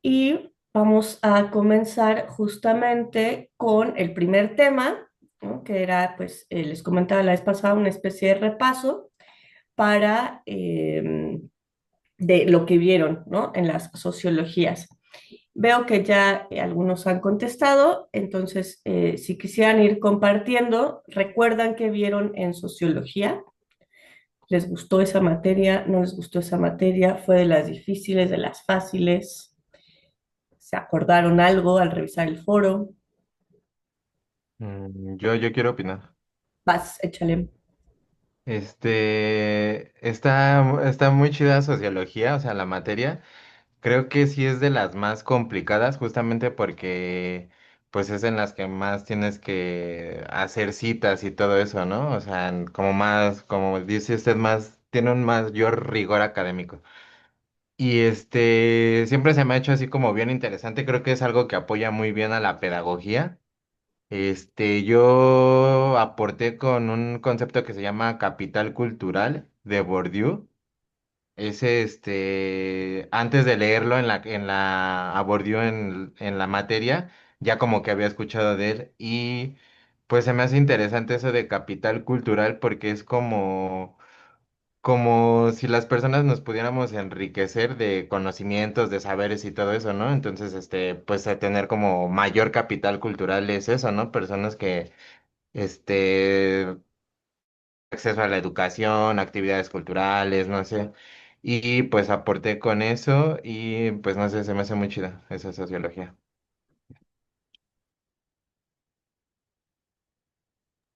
y vamos a comenzar justamente con el primer tema, ¿no? Que era, pues, les comentaba la vez pasada, una especie de repaso para de lo que vieron, ¿no? En las sociologías. Veo que ya algunos han contestado, entonces si quisieran ir compartiendo, ¿recuerdan que vieron en sociología? ¿Les gustó esa materia? ¿No les gustó esa materia? ¿Fue de las difíciles, de las fáciles? ¿Se acordaron algo al revisar el foro? Yo quiero opinar. Vas, échale. Está muy chida sociología, o sea, la materia. Creo que sí es de las más complicadas, justamente porque pues es en las que más tienes que hacer citas y todo eso, ¿no? O sea, como más, como dice usted, más, tiene un mayor rigor académico. Y siempre se me ha hecho así como bien interesante, creo que es algo que apoya muy bien a la pedagogía. Yo aporté con un concepto que se llama capital cultural de Bourdieu. Antes de leerlo a Bourdieu en la materia, ya como que había escuchado de él y pues se me hace interesante eso de capital cultural porque es como si las personas nos pudiéramos enriquecer de conocimientos, de saberes y todo eso, ¿no? Entonces, pues a tener como mayor capital cultural es eso, ¿no? Personas que acceso a la educación, actividades culturales, no sé. Y pues aporté con eso y pues no sé, se me hace muy chida esa sociología.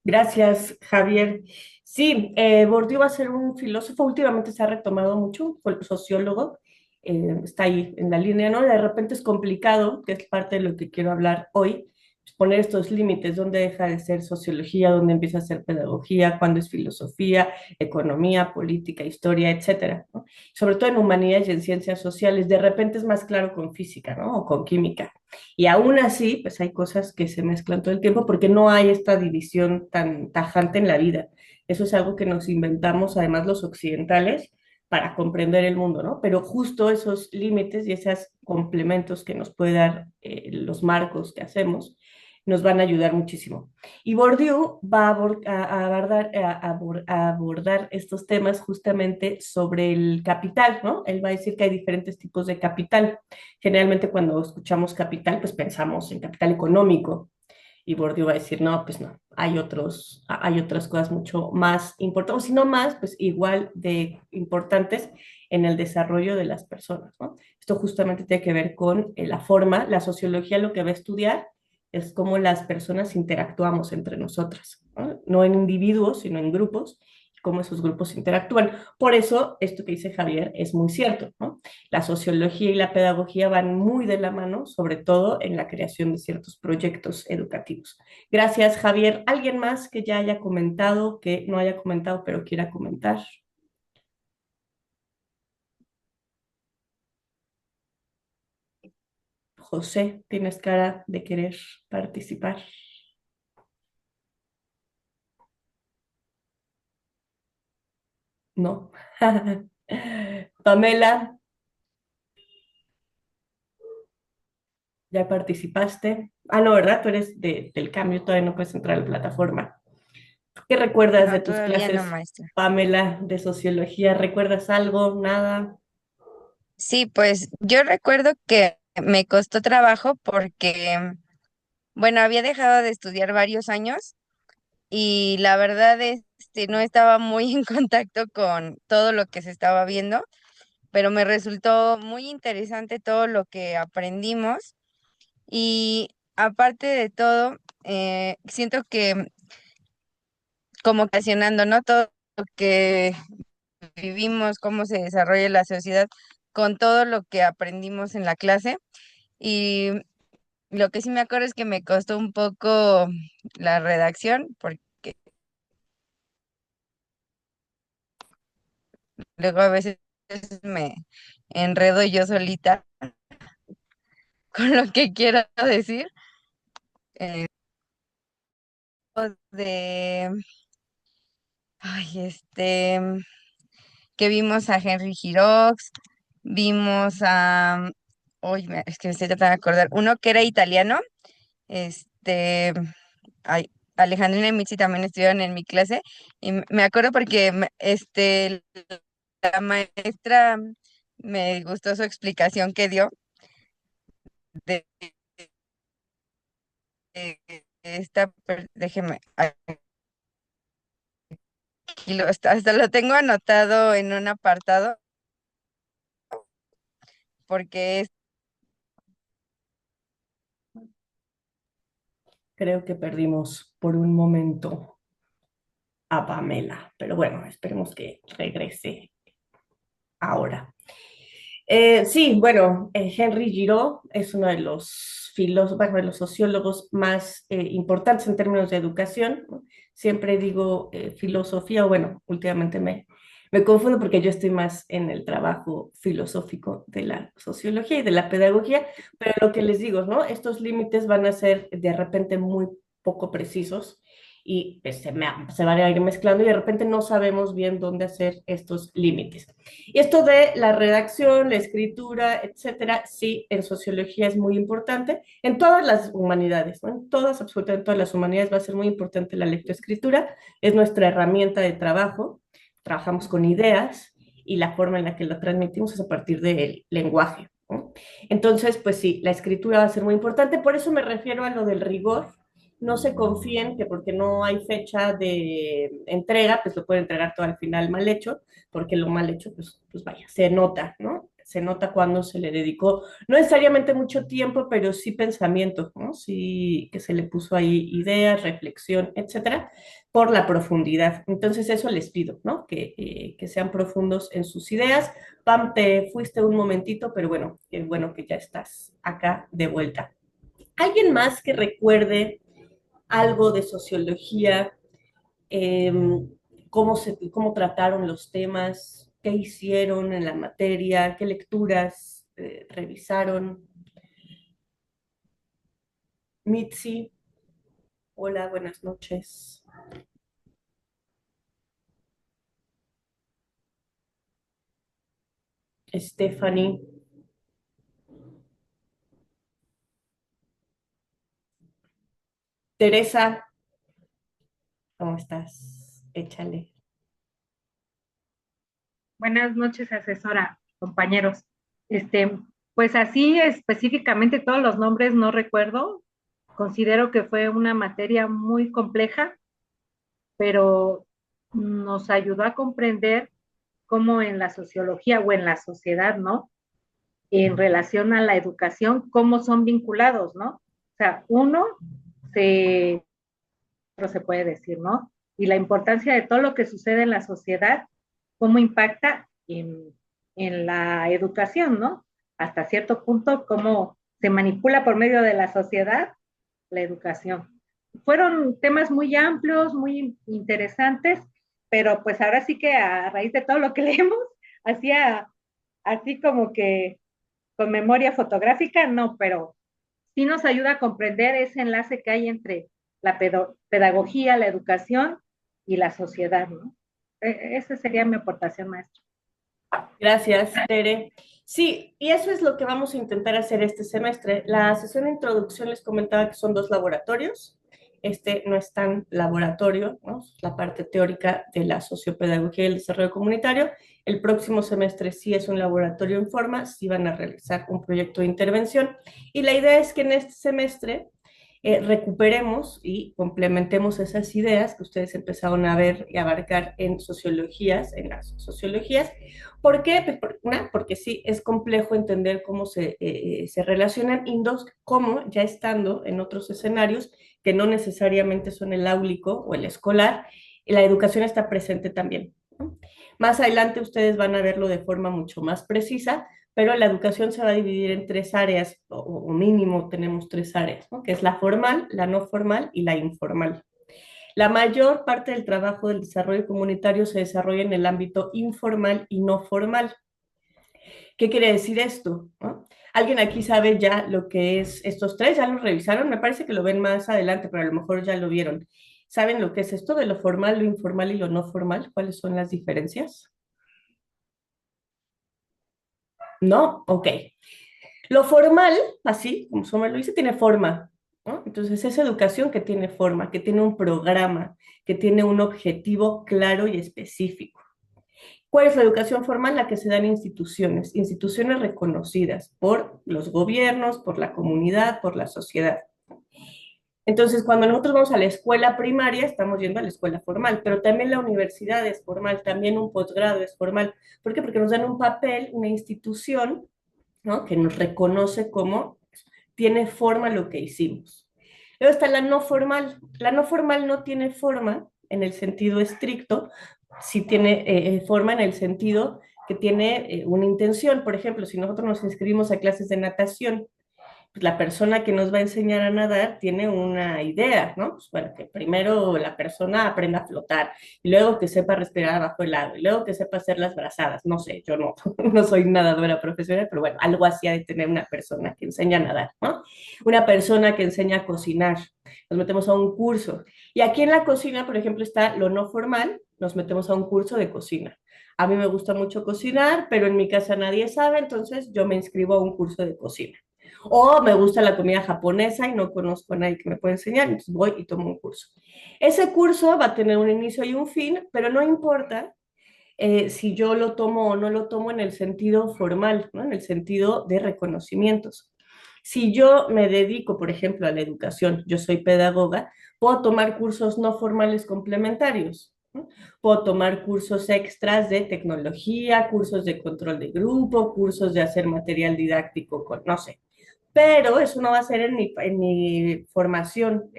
Gracias, Javier. Sí, Bourdieu va a ser un filósofo, últimamente se ha retomado mucho, fue sociólogo, está ahí en la línea, ¿no? De repente es complicado, que es parte de lo que quiero hablar hoy, pues, poner estos límites, dónde deja de ser sociología, dónde empieza a ser pedagogía, cuándo es filosofía, economía, política, historia, etcétera, ¿no? Sobre todo en humanidades y en ciencias sociales, de repente es más claro con física, ¿no? O con química. Y aún así, pues hay cosas que se mezclan todo el tiempo porque no hay esta división tan tajante en la vida. Eso es algo que nos inventamos, además los occidentales, para comprender el mundo, ¿no? Pero justo esos límites y esos complementos que nos puede dar los marcos que hacemos, nos van a ayudar muchísimo. Y Bourdieu va a abordar estos temas justamente sobre el capital, ¿no? Él va a decir que hay diferentes tipos de capital. Generalmente cuando escuchamos capital, pues pensamos en capital económico y Bourdieu va a decir, no, pues no, hay otras cosas mucho más importantes, o si no más, pues igual de importantes en el desarrollo de las personas, ¿no? Esto justamente tiene que ver con la forma, la sociología lo que va a estudiar es cómo las personas interactuamos entre nosotras, ¿no? No en individuos, sino en grupos, y cómo esos grupos interactúan. Por eso, esto que dice Javier es muy cierto, ¿no? La sociología y la pedagogía van muy de la mano, sobre todo en la creación de ciertos proyectos educativos. Gracias, Javier. ¿Alguien más que ya haya comentado, que no haya comentado, pero quiera comentar? José, tienes cara de querer participar. No. Pamela, ya participaste. Ah, no, ¿verdad? Tú eres del cambio, todavía no puedes entrar a la plataforma. ¿Qué recuerdas de No, tus todavía no, clases, maestra. Pamela, de sociología? ¿Recuerdas algo? ¿Nada? Sí, pues yo recuerdo que me costó trabajo porque, bueno, había dejado de estudiar varios años y la verdad, no estaba muy en contacto con todo lo que se estaba viendo, pero me resultó muy interesante todo lo que aprendimos y aparte de todo, siento que como ocasionando, ¿no? Todo lo que vivimos, cómo se desarrolla la sociedad con todo lo que aprendimos en la clase. Y lo que sí me acuerdo es que me costó un poco la redacción, porque luego a veces me enredo yo solita con lo que quiero decir. eh, de, ay, que vimos a Henry Girox, vimos Uy, es que me estoy tratando de acordar. Uno que era italiano, este, ay, Alejandrina y Mitzi también estuvieron en mi clase y me acuerdo porque la maestra me gustó su explicación que dio de, déjeme, aquí hasta lo tengo anotado en un apartado porque Creo que perdimos por un momento a Pamela, pero bueno, esperemos que regrese ahora. Sí, bueno, Henry Giraud es uno de los filósofos, bueno, de los sociólogos más importantes en términos de educación, ¿no? Siempre digo filosofía, o bueno, últimamente me confundo porque yo estoy más en el trabajo filosófico de la sociología y de la pedagogía, pero lo que les digo, ¿no? Estos límites van a ser de repente muy poco precisos y pues, se van a ir mezclando y de repente no sabemos bien dónde hacer estos límites. Y esto de la redacción, la escritura, etcétera, sí, en sociología es muy importante, en todas las humanidades, ¿no? En todas, absolutamente todas las humanidades va a ser muy importante la lectoescritura, es nuestra herramienta de trabajo, trabajamos con ideas y la forma en la que lo transmitimos es a partir del lenguaje, ¿no? Entonces, pues sí, la escritura va a ser muy importante, por eso me refiero a lo del rigor. No se confíen que porque no hay fecha de entrega, pues lo pueden entregar todo al final mal hecho, porque lo mal hecho, pues vaya, se nota, ¿no? Se nota cuando se le dedicó, no necesariamente mucho tiempo, pero sí pensamiento, ¿no? Sí que se le puso ahí ideas, reflexión, etcétera, por la profundidad. Entonces eso les pido, ¿no? Que sean profundos en sus ideas. Pam, te fuiste un momentito, pero bueno, es bueno que ya estás acá de vuelta. ¿Alguien más que recuerde algo de sociología, eh, cómo trataron los temas, qué hicieron en la materia, qué lecturas revisaron? Mitzi, hola, buenas noches. Stephanie, Teresa, ¿cómo estás? Échale. Buenas noches, asesora, compañeros. Este, pues así específicamente todos los nombres no recuerdo. Considero que fue una materia muy compleja, pero nos ayudó a comprender cómo en la sociología o en la sociedad, ¿no? En relación a la educación, cómo son vinculados, ¿no? O sea, se, se puede decir, ¿no? Y la importancia de todo lo que sucede en la sociedad, cómo impacta en la educación, ¿no? Hasta cierto punto, cómo se manipula por medio de la sociedad la educación. Fueron temas muy amplios, muy interesantes, pero pues ahora sí que a raíz de todo lo que leemos, hacía así como que con memoria fotográfica, no, pero sí nos ayuda a comprender ese enlace que hay entre la pedagogía, la educación y la sociedad, ¿no? Esa sería mi aportación, maestra. Gracias, Tere. Sí, y eso es lo que vamos a intentar hacer este semestre. La sesión de introducción les comentaba que son dos laboratorios. Este no es tan laboratorio, ¿no? Es la parte teórica de la sociopedagogía y el desarrollo comunitario. El próximo semestre sí es un laboratorio en forma, sí van a realizar un proyecto de intervención. Y la idea es que en este semestre recuperemos y complementemos esas ideas que ustedes empezaron a ver y abarcar en sociologías, en las sociologías. ¿Por qué? Pues una, porque sí, es complejo entender cómo se relacionan y dos, cómo ya estando en otros escenarios que no necesariamente son el áulico o el escolar, la educación está presente también, ¿no? Más adelante ustedes van a verlo de forma mucho más precisa, pero la educación se va a dividir en tres áreas, o mínimo tenemos tres áreas, ¿no? Que es la formal, la no formal y la informal. La mayor parte del trabajo del desarrollo comunitario se desarrolla en el ámbito informal y no formal. ¿Qué quiere decir esto? ¿No? ¿Alguien aquí sabe ya lo que es estos tres? ¿Ya lo revisaron? Me parece que lo ven más adelante, pero a lo mejor ya lo vieron. ¿Saben lo que es esto de lo formal, lo informal y lo no formal? ¿Cuáles son las diferencias? ¿No? Ok. Lo formal, así como su nombre lo dice, tiene forma, ¿no? Entonces es educación que tiene forma, que tiene un programa, que tiene un objetivo claro y específico. ¿Cuál es la educación formal? La que se da en instituciones, instituciones reconocidas por los gobiernos, por la comunidad, por la sociedad. Entonces, cuando nosotros vamos a la escuela primaria, estamos yendo a la escuela formal, pero también la universidad es formal, también un posgrado es formal. ¿Por qué? Porque nos dan un papel, una institución, ¿no? Que nos reconoce como tiene forma lo que hicimos. Luego está la no formal. La no formal no tiene forma en el sentido estricto, sí tiene forma en el sentido que tiene una intención. Por ejemplo, si nosotros nos inscribimos a clases de natación, pues la persona que nos va a enseñar a nadar tiene una idea, ¿no? Pues bueno, que primero la persona aprenda a flotar, y luego que sepa respirar bajo el agua, y luego que sepa hacer las brazadas. No sé, yo no, no soy nadadora profesional, pero bueno, algo así ha de tener una persona que enseña a nadar, ¿no? Una persona que enseña a cocinar. Nos metemos a un curso. Y aquí en la cocina, por ejemplo, está lo no formal, nos metemos a un curso de cocina. A mí me gusta mucho cocinar, pero en mi casa nadie sabe, entonces yo me inscribo a un curso de cocina. O me gusta la comida japonesa y no conozco a nadie que me pueda enseñar, entonces voy y tomo un curso. Ese curso va a tener un inicio y un fin, pero no importa si yo lo tomo o no lo tomo en el sentido formal, ¿no? En el sentido de reconocimientos. Si yo me dedico, por ejemplo, a la educación, yo soy pedagoga, puedo tomar cursos no formales complementarios, ¿no? Puedo tomar cursos extras de tecnología, cursos de control de grupo, cursos de hacer material didáctico con, no sé, pero eso no va a ser en mi formación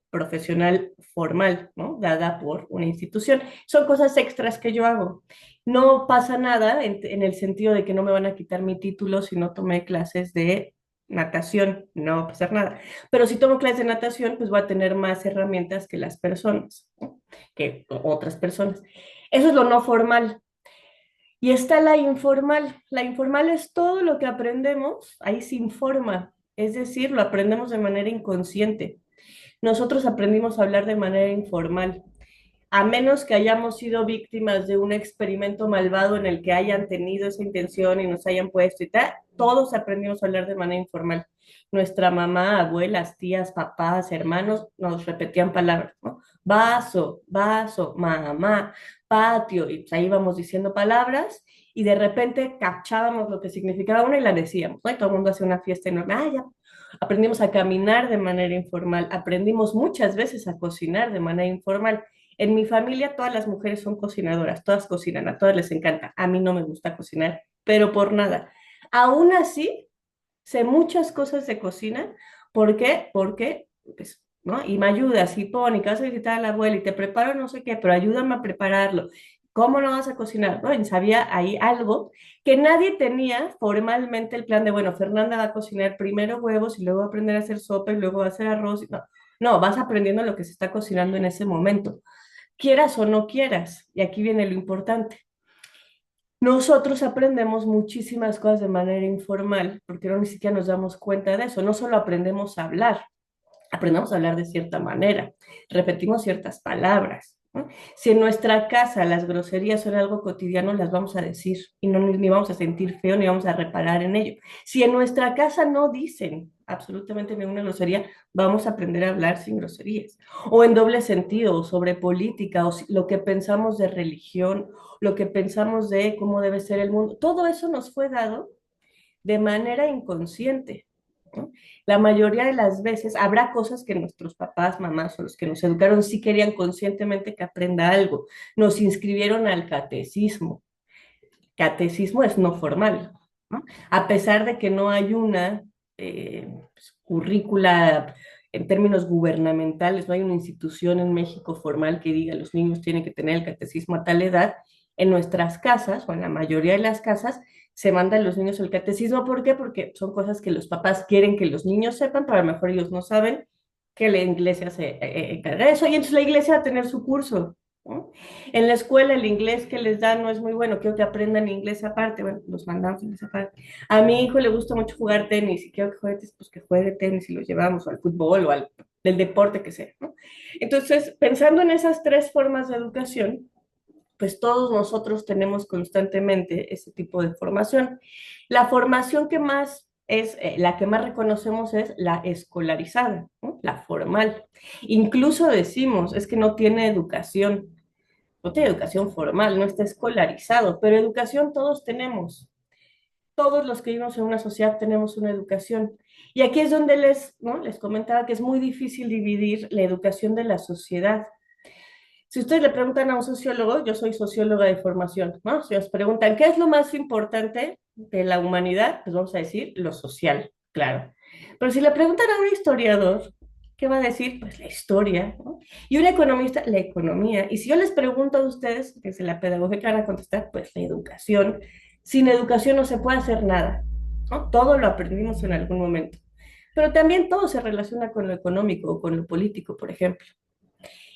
profesional formal, ¿no? Dada por una institución. Son cosas extras que yo hago. No pasa nada en el sentido de que no me van a quitar mi título si no tomé clases de natación, no va a pasar nada. Pero si tomo clases de natación, pues voy a tener más herramientas que las personas, ¿no? Que otras personas. Eso es lo no formal. Y está la informal. La informal es todo lo que aprendemos, ahí se informa, es decir, lo aprendemos de manera inconsciente. Nosotros aprendimos a hablar de manera informal, a menos que hayamos sido víctimas de un experimento malvado en el que hayan tenido esa intención y nos hayan puesto y tal, todos aprendimos a hablar de manera informal. Nuestra mamá, abuelas, tías, papás, hermanos nos repetían palabras, ¿no? Vaso, vaso, mamá, patio, y pues ahí íbamos diciendo palabras y de repente captábamos lo que significaba una y la decíamos, ¿no? Y todo el mundo hacía una fiesta enorme, ah, ya. Aprendimos a caminar de manera informal, aprendimos muchas veces a cocinar de manera informal. En mi familia todas las mujeres son cocinadoras, todas cocinan, a todas les encanta. A mí no me gusta cocinar, pero por nada. Aún así, sé muchas cosas de cocina. ¿Por qué? Porque, pues, ¿no? Y me ayudas, y pon, y que vas a visitar a la abuela, y te preparo no sé qué, pero ayúdame a prepararlo. ¿Cómo no vas a cocinar? ¿No? Y sabía ahí algo que nadie tenía formalmente el plan de, bueno, Fernanda va a cocinar primero huevos y luego va a aprender a hacer sopa y luego va a hacer arroz. No, no, vas aprendiendo lo que se está cocinando en ese momento, quieras o no quieras. Y aquí viene lo importante. Nosotros aprendemos muchísimas cosas de manera informal, porque no ni siquiera nos damos cuenta de eso. No solo aprendemos a hablar, aprendemos a hablar de cierta manera, repetimos ciertas palabras, ¿no? Si en nuestra casa las groserías son algo cotidiano, las vamos a decir y no ni vamos a sentir feo ni vamos a reparar en ello. Si en nuestra casa no dicen absolutamente ninguna grosería, vamos a aprender a hablar sin groserías. O en doble sentido, o sobre política, o lo que pensamos de religión, lo que pensamos de cómo debe ser el mundo. Todo eso nos fue dado de manera inconsciente, ¿no? La mayoría de las veces habrá cosas que nuestros papás, mamás o los que nos educaron sí querían conscientemente que aprenda algo. Nos inscribieron al catecismo. Catecismo es no formal, ¿no? A pesar de que no hay una pues, currícula en términos gubernamentales, no hay una institución en México formal que diga los niños tienen que tener el catecismo a tal edad. En nuestras casas, o en la mayoría de las casas, se mandan los niños el catecismo. ¿Por qué? Porque son cosas que los papás quieren que los niños sepan, pero a lo mejor ellos no saben que la iglesia se encarga de eso, y entonces la iglesia va a tener su curso, ¿no? En la escuela el inglés que les dan no es muy bueno, quiero que aprendan inglés aparte, bueno, los mandamos inglés aparte. A mi hijo le gusta mucho jugar tenis y quiero que juegue, pues que juegue tenis y lo llevamos o al fútbol o al del deporte que sea, ¿no? Entonces, pensando en esas tres formas de educación, pues todos nosotros tenemos constantemente ese tipo de formación. La formación que más es la que más reconocemos es la escolarizada, ¿no? La formal. Incluso decimos, es que no tiene educación, no tiene educación formal, no está escolarizado, pero educación todos tenemos. Todos los que vivimos en una sociedad tenemos una educación. Y aquí es donde ¿no? les comentaba que es muy difícil dividir la educación de la sociedad. Si ustedes le preguntan a un sociólogo, yo soy socióloga de formación, ¿no? Si os preguntan qué es lo más importante de la humanidad, pues vamos a decir lo social, claro. Pero si le preguntan a un historiador, ¿qué va a decir? Pues la historia, ¿no? Y un economista, la economía. Y si yo les pregunto a ustedes, desde la pedagogía, ¿qué van a contestar? Pues la educación. Sin educación no se puede hacer nada, ¿no? Todo lo aprendimos en algún momento. Pero también todo se relaciona con lo económico o con lo político, por ejemplo.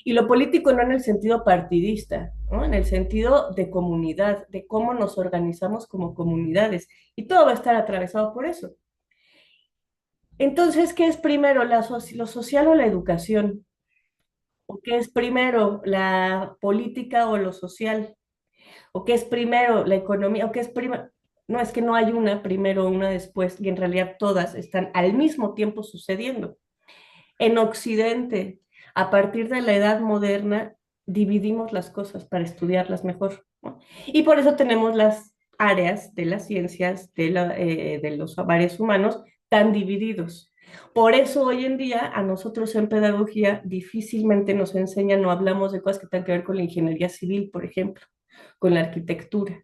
Y lo político no en el sentido partidista, ¿no? En el sentido de comunidad, de cómo nos organizamos como comunidades. Y todo va a estar atravesado por eso. Entonces, ¿qué es primero, lo social o la educación? ¿O qué es primero, la política o lo social? ¿O qué es primero, la economía? ¿O qué es primero? No, es que no hay una primero o una después, y en realidad todas están al mismo tiempo sucediendo. En Occidente, a partir de la edad moderna, dividimos las cosas para estudiarlas mejor, ¿no? Y por eso tenemos las áreas de las ciencias de los varios humanos tan divididos. Por eso hoy en día a nosotros en pedagogía difícilmente nos enseñan o hablamos de cosas que tengan que ver con la ingeniería civil, por ejemplo, con la arquitectura.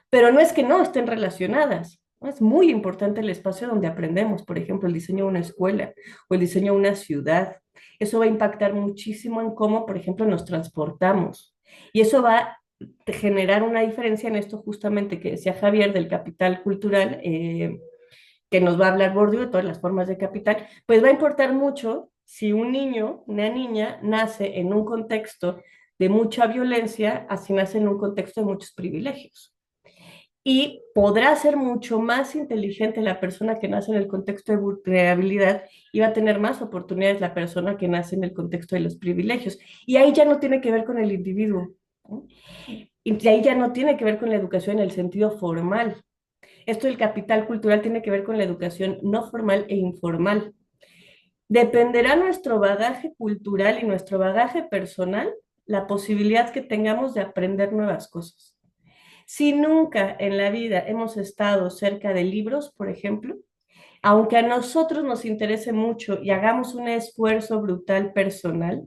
Pero no es que no estén relacionadas, ¿no? Es muy importante el espacio donde aprendemos, por ejemplo, el diseño de una escuela o el diseño de una ciudad. Eso va a impactar muchísimo en cómo, por ejemplo, nos transportamos. Y eso va a generar una diferencia en esto justamente que decía Javier del capital cultural, que nos va a hablar Bourdieu de todas las formas de capital, pues va a importar mucho si un niño, una niña, nace en un contexto de mucha violencia, así nace en un contexto de muchos privilegios. Y podrá ser mucho más inteligente la persona que nace en el contexto de vulnerabilidad y va a tener más oportunidades la persona que nace en el contexto de los privilegios. Y ahí ya no tiene que ver con el individuo, ¿no? Y ahí ya no tiene que ver con la educación en el sentido formal. Esto del capital cultural tiene que ver con la educación no formal e informal. Dependerá nuestro bagaje cultural y nuestro bagaje personal la posibilidad que tengamos de aprender nuevas cosas. Si nunca en la vida hemos estado cerca de libros, por ejemplo, aunque a nosotros nos interese mucho y hagamos un esfuerzo brutal personal,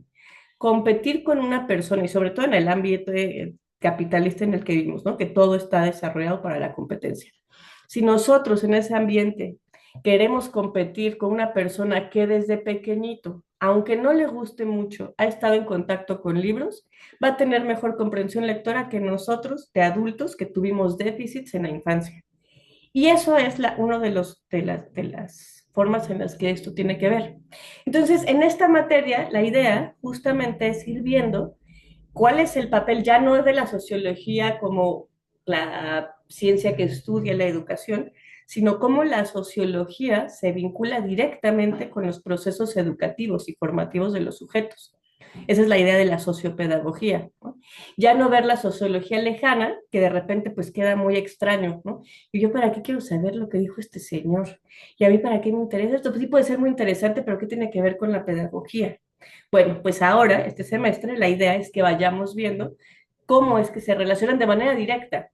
competir con una persona, y sobre todo en el ambiente capitalista en el que vivimos, ¿no? Que todo está desarrollado para la competencia. Si nosotros en ese ambiente queremos competir con una persona que desde pequeñito, aunque no le guste mucho, ha estado en contacto con libros, va a tener mejor comprensión lectora que nosotros de adultos que tuvimos déficits en la infancia. Y eso es uno de las formas en las que esto tiene que ver. Entonces, en esta materia, la idea justamente es ir viendo cuál es el papel ya no de la sociología como la ciencia que estudia la educación, sino cómo la sociología se vincula directamente con los procesos educativos y formativos de los sujetos. Esa es la idea de la sociopedagogía, ¿no? Ya no ver la sociología lejana, que de repente pues queda muy extraño, ¿no? Y yo, ¿para qué quiero saber lo que dijo este señor? Y a mí, ¿para qué me interesa esto? Pues sí puede ser muy interesante, pero ¿qué tiene que ver con la pedagogía? Bueno, pues ahora, este semestre, la idea es que vayamos viendo cómo es que se relacionan de manera directa.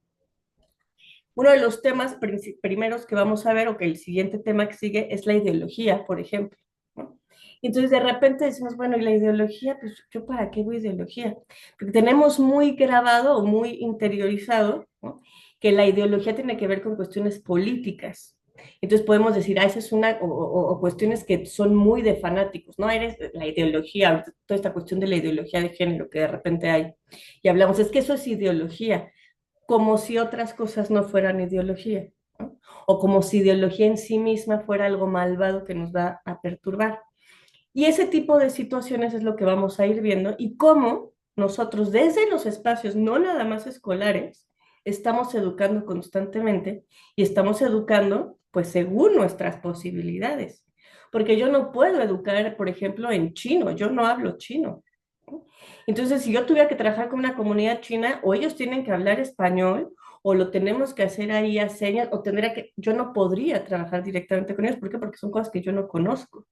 Uno de los temas primeros que vamos a ver, o que el siguiente tema que sigue, es la ideología, por ejemplo, ¿no? Y entonces de repente decimos, bueno, ¿y la ideología? Pues yo para qué voy a ideología, porque tenemos muy grabado o muy interiorizado, ¿no? Que la ideología tiene que ver con cuestiones políticas. Entonces podemos decir, esa es una, o cuestiones que son muy de fanáticos, ¿no? Eres la ideología, toda esta cuestión de la ideología de género que de repente hay. Y hablamos, es que eso es ideología, como si otras cosas no fueran ideología, ¿no? O como si ideología en sí misma fuera algo malvado que nos va a perturbar. Y ese tipo de situaciones es lo que vamos a ir viendo y cómo nosotros desde los espacios, no nada más escolares, estamos educando constantemente y estamos educando pues según nuestras posibilidades. Porque yo no puedo educar, por ejemplo, en chino, yo no hablo chino, ¿no? Entonces, si yo tuviera que trabajar con una comunidad china, o ellos tienen que hablar español, o lo tenemos que hacer ahí a señas, o tendría que, yo no podría trabajar directamente con ellos. ¿Por qué? Porque son cosas que yo no conozco.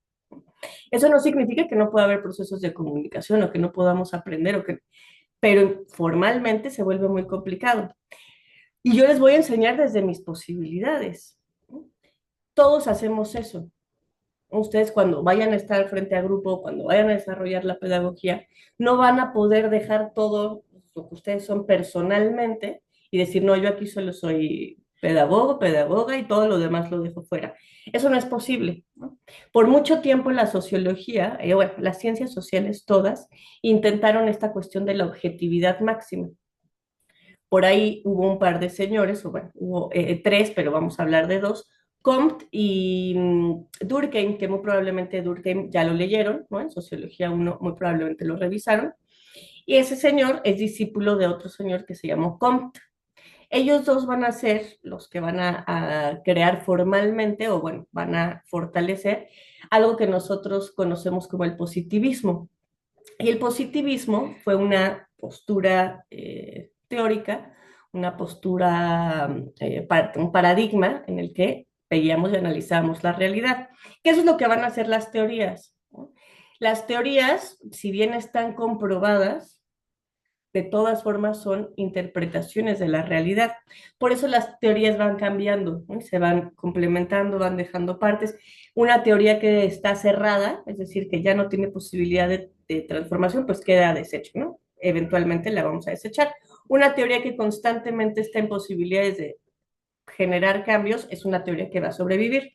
Eso no significa que no pueda haber procesos de comunicación o que no podamos aprender, pero formalmente se vuelve muy complicado. Y yo les voy a enseñar desde mis posibilidades. Todos hacemos eso. Ustedes cuando vayan a estar frente a grupo, cuando vayan a desarrollar la pedagogía, no van a poder dejar todo lo que ustedes son personalmente y decir, no, yo aquí solo soy pedagogo, pedagoga y todo lo demás lo dejo fuera. Eso no es posible, ¿no? Por mucho tiempo la sociología, bueno, las ciencias sociales todas, intentaron esta cuestión de la objetividad máxima. Por ahí hubo un par de señores, o bueno, hubo tres, pero vamos a hablar de dos, Comte y Durkheim, que muy probablemente Durkheim ya lo leyeron, ¿no? En Sociología 1 muy probablemente lo revisaron, y ese señor es discípulo de otro señor que se llamó Comte. Ellos dos van a ser los que van a crear formalmente, o bueno, van a fortalecer algo que nosotros conocemos como el positivismo. Y el positivismo fue una postura teórica, una postura, un paradigma en el que veíamos y analizábamos la realidad. ¿Qué es lo que van a hacer las teorías? ¿No? Las teorías, si bien están comprobadas, de todas formas son interpretaciones de la realidad. Por eso las teorías van cambiando, ¿no? Se van complementando, van dejando partes. Una teoría que está cerrada, es decir, que ya no tiene posibilidad de transformación, pues queda deshecha, ¿no? Eventualmente la vamos a desechar. Una teoría que constantemente está en posibilidades de generar cambios es una teoría que va a sobrevivir.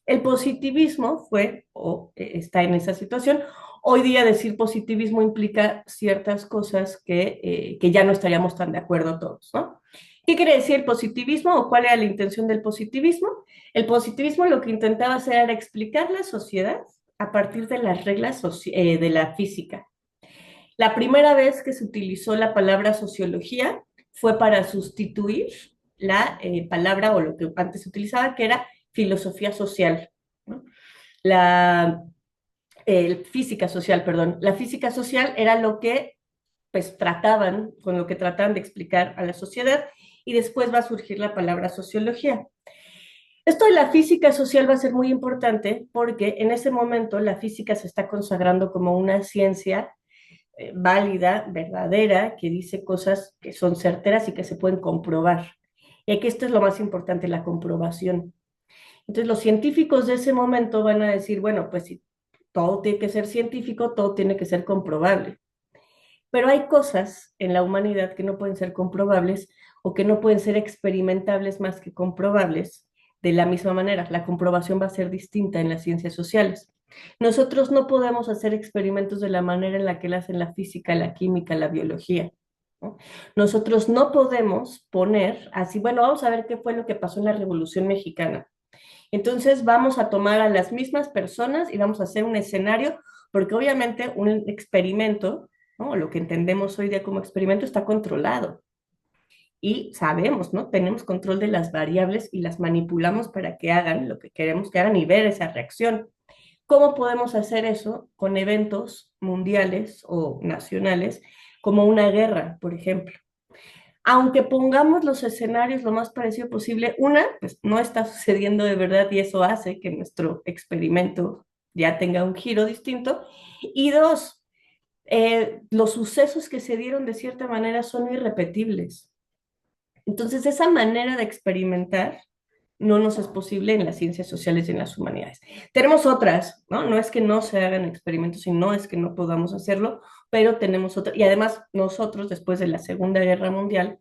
El positivismo fue o está en esa situación. Hoy día decir positivismo implica ciertas cosas que ya no estaríamos tan de acuerdo todos, ¿no? ¿Qué quiere decir el positivismo o cuál era la intención del positivismo? El positivismo lo que intentaba hacer era explicar la sociedad a partir de las reglas de la física. La primera vez que se utilizó la palabra sociología fue para sustituir la palabra o lo que antes se utilizaba, que era filosofía social, ¿no? La física social, perdón. La física social era lo que pues trataban, con lo que trataban de explicar a la sociedad, y después va a surgir la palabra sociología. Esto de la física social va a ser muy importante porque en ese momento la física se está consagrando como una ciencia válida, verdadera, que dice cosas que son certeras y que se pueden comprobar. Y aquí esto es lo más importante, la comprobación. Entonces los científicos de ese momento van a decir, bueno, pues si todo tiene que ser científico, todo tiene que ser comprobable. Pero hay cosas en la humanidad que no pueden ser comprobables o que no pueden ser experimentables más que comprobables de la misma manera. La comprobación va a ser distinta en las ciencias sociales. Nosotros no podemos hacer experimentos de la manera en la que la hacen la física, la química, la biología, ¿no? Nosotros no podemos poner así, bueno, vamos a ver qué fue lo que pasó en la Revolución Mexicana. Entonces vamos a tomar a las mismas personas y vamos a hacer un escenario, porque obviamente un experimento, ¿no? Lo que entendemos hoy día como experimento está controlado. Y sabemos, ¿no? Tenemos control de las variables y las manipulamos para que hagan lo que queremos que hagan y ver esa reacción. ¿Cómo podemos hacer eso con eventos mundiales o nacionales como una guerra, por ejemplo? Aunque pongamos los escenarios lo más parecido posible, una, pues no está sucediendo de verdad y eso hace que nuestro experimento ya tenga un giro distinto. Y dos, los sucesos que se dieron de cierta manera son irrepetibles. Entonces, esa manera de experimentar no nos es posible en las ciencias sociales y en las humanidades. Tenemos otras, ¿no? No es que no se hagan experimentos y no es que no podamos hacerlo, pero tenemos otras. Y además, nosotros, después de la Segunda Guerra Mundial,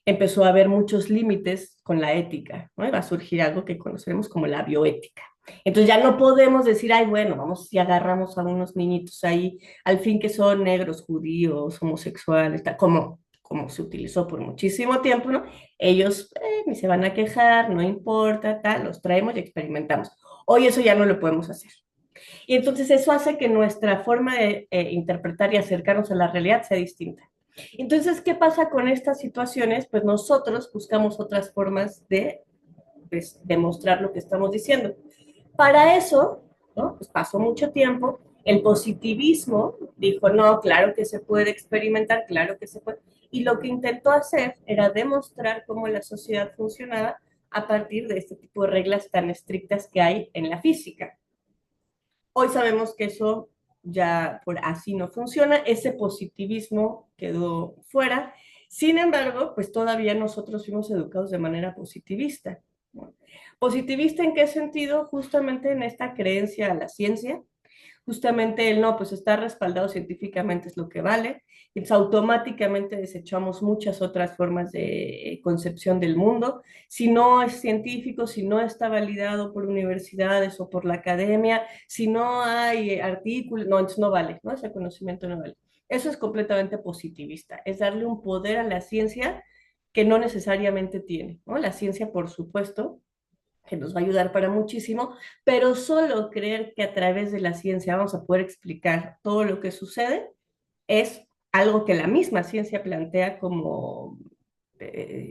empezó a haber muchos límites con la ética, ¿no? Y va a surgir algo que conoceremos como la bioética. Entonces ya no podemos decir, ay, bueno, vamos y agarramos a unos niñitos ahí, al fin que son negros, judíos, homosexuales, tal, como se utilizó por muchísimo tiempo, ¿no? Ellos ni se van a quejar, no importa, tal, los traemos y experimentamos. Hoy eso ya no lo podemos hacer. Y entonces eso hace que nuestra forma de interpretar y acercarnos a la realidad sea distinta. Entonces, ¿qué pasa con estas situaciones? Pues nosotros buscamos otras formas de pues, demostrar lo que estamos diciendo. Para eso, ¿no? Pues pasó mucho tiempo El positivismo dijo, no, claro que se puede experimentar, claro que se puede. Y lo que intentó hacer era demostrar cómo la sociedad funcionaba a partir de este tipo de reglas tan estrictas que hay en la física. Hoy sabemos que eso ya por así no funciona, ese positivismo quedó fuera. Sin embargo, pues todavía nosotros fuimos educados de manera positivista, ¿no? ¿Positivista en qué sentido? Justamente en esta creencia a la ciencia, justamente el no, pues está respaldado científicamente es lo que vale. Entonces automáticamente desechamos muchas otras formas de concepción del mundo. Si no es científico, si no está validado por universidades o por la academia, si no hay artículos, no, entonces no vale, ¿no? Ese conocimiento no vale. Eso es completamente positivista, es darle un poder a la ciencia que no necesariamente tiene, ¿no? La ciencia, por supuesto, que nos va a ayudar para muchísimo, pero solo creer que a través de la ciencia vamos a poder explicar todo lo que sucede es algo que la misma ciencia plantea como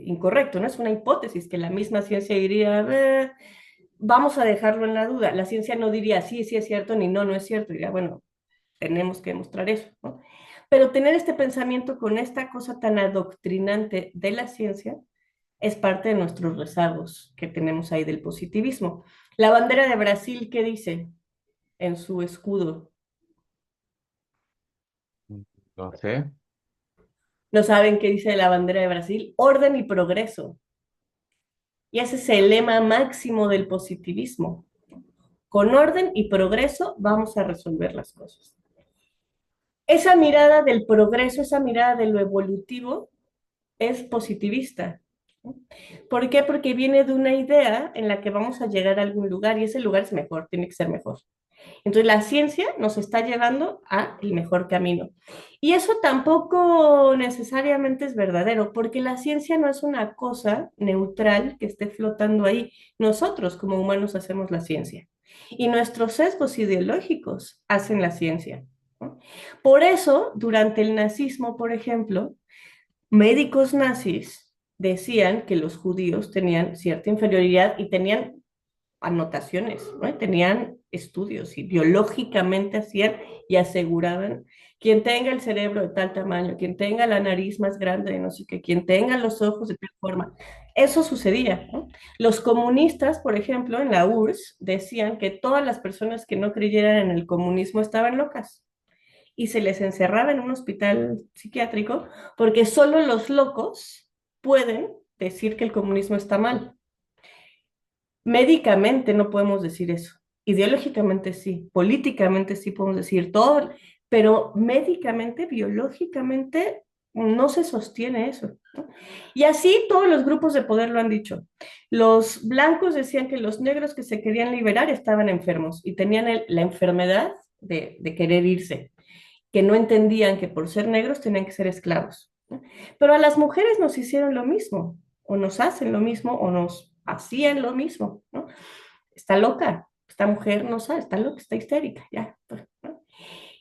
incorrecto, ¿no? Es una hipótesis que la misma ciencia diría, vamos a dejarlo en la duda. La ciencia no diría sí, sí es cierto, ni no, no es cierto. Diría, bueno, tenemos que demostrar eso, ¿no? Pero tener este pensamiento con esta cosa tan adoctrinante de la ciencia es parte de nuestros rezagos que tenemos ahí del positivismo. La bandera de Brasil, ¿qué dice en su escudo? No sé. ¿No saben qué dice la bandera de Brasil? Orden y progreso. Y ese es el lema máximo del positivismo. Con orden y progreso vamos a resolver las cosas. Esa mirada del progreso, esa mirada de lo evolutivo, es positivista. ¿Por qué? Porque viene de una idea en la que vamos a llegar a algún lugar y ese lugar es mejor, tiene que ser mejor. Entonces la ciencia nos está llevando a el mejor camino. Y eso tampoco necesariamente es verdadero, porque la ciencia no es una cosa neutral que esté flotando ahí. Nosotros como humanos hacemos la ciencia y nuestros sesgos ideológicos hacen la ciencia, ¿no? Por eso, durante el nazismo, por ejemplo, médicos nazis decían que los judíos tenían cierta inferioridad y tenían anotaciones, ¿no? Tenían estudios y biológicamente hacían y aseguraban, quien tenga el cerebro de tal tamaño, quien tenga la nariz más grande de no sé qué, quien tenga los ojos de tal forma, eso sucedía, ¿no? Los comunistas, por ejemplo, en la URSS, decían que todas las personas que no creyeran en el comunismo estaban locas y se les encerraba en un hospital psiquiátrico porque solo los locos pueden decir que el comunismo está mal. Médicamente no podemos decir eso. Ideológicamente sí, políticamente sí podemos decir todo, pero médicamente, biológicamente, no se sostiene eso, ¿no? Y así todos los grupos de poder lo han dicho. Los blancos decían que los negros que se querían liberar estaban enfermos y tenían la enfermedad de querer irse, que no entendían que por ser negros tenían que ser esclavos, ¿no? Pero a las mujeres nos hicieron lo mismo, o nos hacen lo mismo, o nos hacían lo mismo, ¿no? Está loca, esta mujer no sabe, está loca, está histérica, ya, pues, ¿no?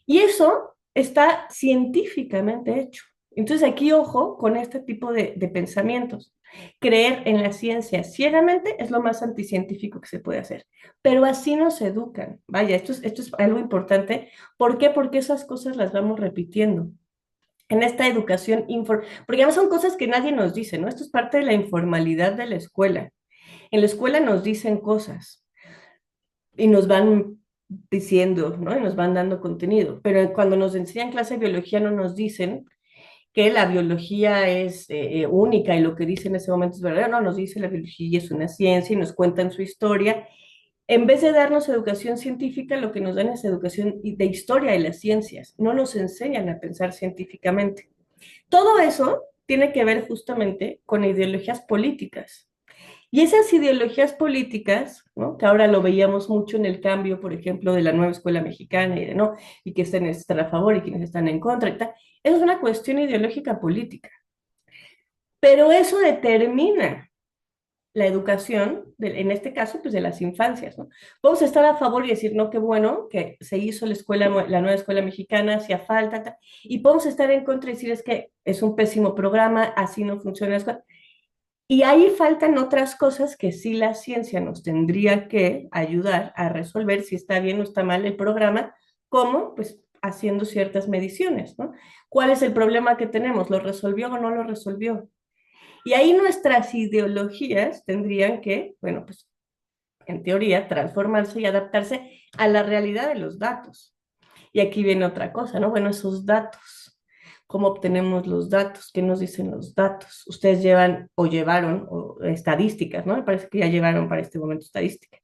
Y eso está científicamente hecho. Entonces aquí ojo con este tipo de pensamientos. Creer en la ciencia ciegamente es lo más anticientífico que se puede hacer, pero así nos educan. Vaya, esto es algo importante. ¿Por qué? Porque esas cosas las vamos repitiendo en esta educación, porque además son cosas que nadie nos dice, ¿no? Esto es parte de la informalidad de la escuela. En la escuela nos dicen cosas y nos van diciendo, ¿no? Y nos van dando contenido, pero cuando nos enseñan clase de biología no nos dicen que la biología es única y lo que dice en ese momento es verdad, no, nos dice la biología es una ciencia y nos cuentan su historia. En vez de darnos educación científica, lo que nos dan es educación de historia de las ciencias, no nos enseñan a pensar científicamente. Todo eso tiene que ver justamente con ideologías políticas. Y esas ideologías políticas, ¿no? Que ahora lo veíamos mucho en el cambio, por ejemplo, de la nueva escuela mexicana y de no, y que están a favor y quienes están en contra y tal, eso es una cuestión ideológica política. Pero eso determina la educación, en este caso, pues de las infancias, ¿no? Vamos a estar a favor y decir, no, qué bueno que se hizo la escuela, la nueva escuela mexicana, hacía falta, tal, y podemos estar en contra y decir, es que es un pésimo programa, así no funciona la escuela. Y ahí faltan otras cosas que sí la ciencia nos tendría que ayudar a resolver si está bien o está mal el programa, ¿Cómo? Pues haciendo ciertas mediciones, ¿no? ¿Cuál es el problema que tenemos? ¿Lo resolvió o no lo resolvió? Y ahí nuestras ideologías tendrían que, bueno, pues en teoría, transformarse y adaptarse a la realidad de los datos. Y aquí viene otra cosa, ¿no? Bueno, esos datos. ¿Cómo obtenemos los datos? ¿Qué nos dicen los datos? Ustedes llevan o llevaron estadísticas, ¿no? Me parece que ya llevaron para este momento estadísticas.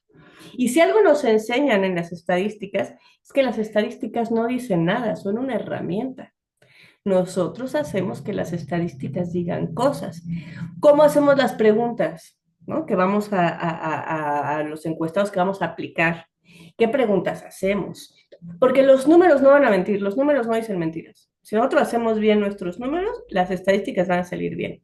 Y si algo nos enseñan en las estadísticas, es que las estadísticas no dicen nada, son una herramienta. Nosotros hacemos que las estadísticas digan cosas. ¿Cómo hacemos las preguntas? ¿No? Que vamos a los encuestados que vamos a aplicar. ¿Qué preguntas hacemos? Porque los números no van a mentir, los números no dicen mentiras. Si nosotros hacemos bien nuestros números, las estadísticas van a salir bien.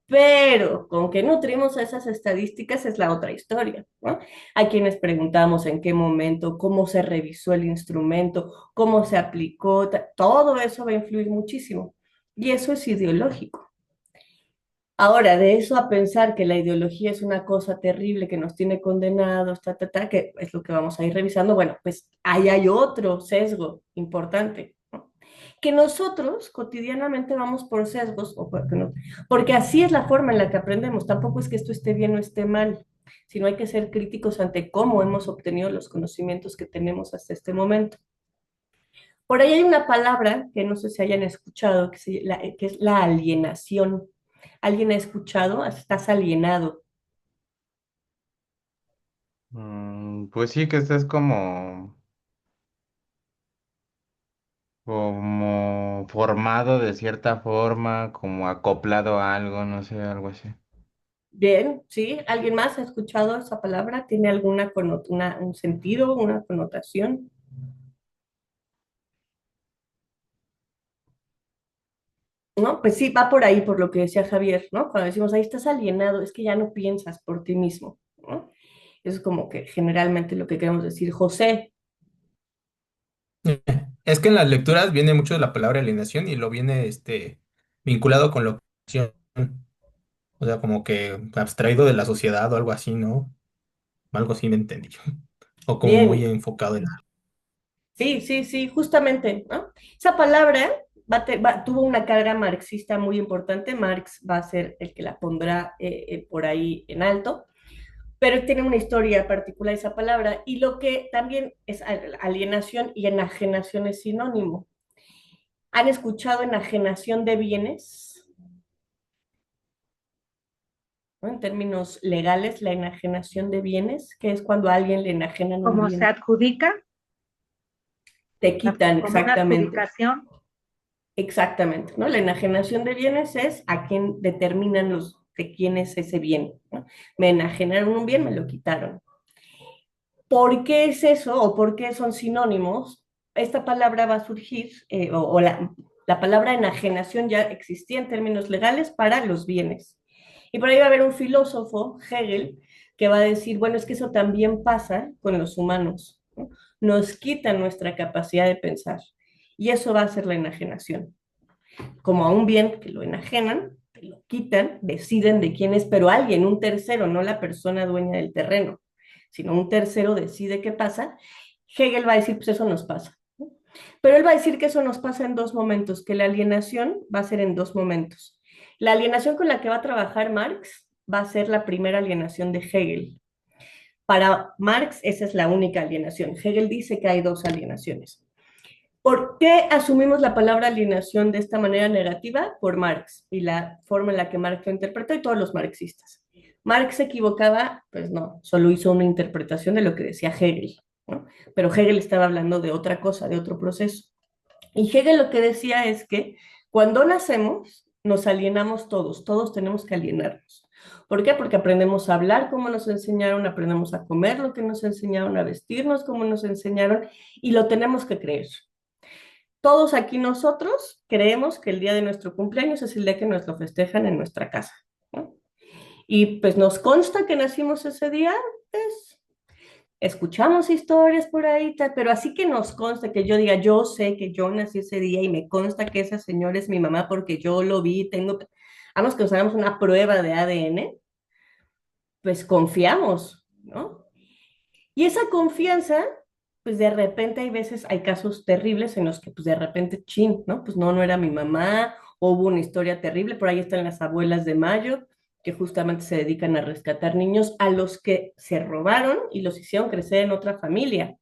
Pero con qué nutrimos esas estadísticas es la otra historia, ¿no? A quienes preguntamos en qué momento, cómo se revisó el instrumento, cómo se aplicó, todo eso va a influir muchísimo. Y eso es ideológico. Ahora, de eso a pensar que la ideología es una cosa terrible que nos tiene condenados, que es lo que vamos a ir revisando, bueno, pues ahí hay otro sesgo importante, ¿no? Que nosotros cotidianamente vamos por sesgos, porque así es la forma en la que aprendemos. Tampoco es que esto esté bien o esté mal, sino hay que ser críticos ante cómo hemos obtenido los conocimientos que tenemos hasta este momento. Por ahí hay una palabra que no sé si hayan escuchado, que es la alienación. ¿Alguien ha escuchado? Estás alienado. Pues sí, que estés como formado de cierta forma, como acoplado a algo, no sé, algo así. Bien, ¿sí? ¿Alguien más ha escuchado esa palabra? ¿Tiene alguna un sentido, una connotación? ¿No? Pues sí, va por ahí, por lo que decía Javier, ¿no? Cuando decimos, ahí estás alienado, es que ya no piensas por ti mismo, ¿no? Eso es como que generalmente lo que queremos decir. José, Es que en las lecturas viene mucho la palabra alienación y lo viene vinculado con la opción, o sea, como que abstraído de la sociedad o algo así, ¿no? Algo así me entendí yo. O como muy bien, enfocado en... sí, sí, sí, justamente, ¿no? Esa palabra tuvo una carga marxista muy importante. Marx va a ser el que la pondrá por ahí en alto, pero tiene una historia particular esa palabra. Y lo que también es alienación y enajenación es sinónimo. ¿Han escuchado enajenación de bienes? ¿No? En términos legales, la enajenación de bienes, que es cuando a alguien le enajenan un Como se bien. adjudica, Te quitan, como una exactamente. adjudicación. Exactamente, ¿no? La enajenación de bienes es a quien determinan de quién es ese bien, ¿no? Me enajenaron un bien, me lo quitaron. ¿Por qué es eso o por qué son sinónimos? Esta palabra va a surgir, la palabra enajenación ya existía en términos legales para los bienes. Y por ahí va a haber un filósofo, Hegel, que va a decir, bueno, es que eso también pasa con los humanos, ¿no? Nos quitan nuestra capacidad de pensar. Y eso va a ser la enajenación como a un bien que lo enajenan, que lo quitan, deciden de quién es, pero alguien, un tercero, no la persona dueña del terreno, sino un tercero decide qué pasa. Hegel va a decir, pues eso nos pasa. ¿No? Pero él va a decir que eso nos pasa en dos momentos, que la alienación va a ser en dos momentos. La alienación con la que va a trabajar Marx va a ser la primera alienación de Hegel. Para Marx esa es la única alienación. Hegel dice que hay dos alienaciones. ¿Por qué asumimos la palabra alienación de esta manera negativa? Por Marx y la forma en la que Marx lo interpretó y todos los marxistas. Marx se equivocaba, pues no, solo hizo una interpretación de lo que decía Hegel, ¿no? Pero Hegel estaba hablando de otra cosa, de otro proceso. Y Hegel lo que decía es que cuando nacemos nos alienamos todos, todos tenemos que alienarnos. ¿Por qué? Porque aprendemos a hablar como nos enseñaron, aprendemos a comer lo que nos enseñaron, a vestirnos como nos enseñaron y lo tenemos que creer. Todos aquí nosotros creemos que el día de nuestro cumpleaños es el día que nos lo festejan en nuestra casa, ¿no? Y pues nos consta que nacimos ese día, pues escuchamos historias por ahí, pero así que nos consta que yo diga, yo sé que yo nací ese día y me consta que esa señora es mi mamá porque yo lo vi, vamos que usáramos una prueba de ADN, pues confiamos, ¿no? Y esa confianza pues de repente hay veces, hay casos terribles en los que pues de repente, chin, ¿no? Pues no, no era mi mamá, o hubo una historia terrible, por ahí están las abuelas de Mayo, que justamente se dedican a rescatar niños a los que se robaron y los hicieron crecer en otra familia.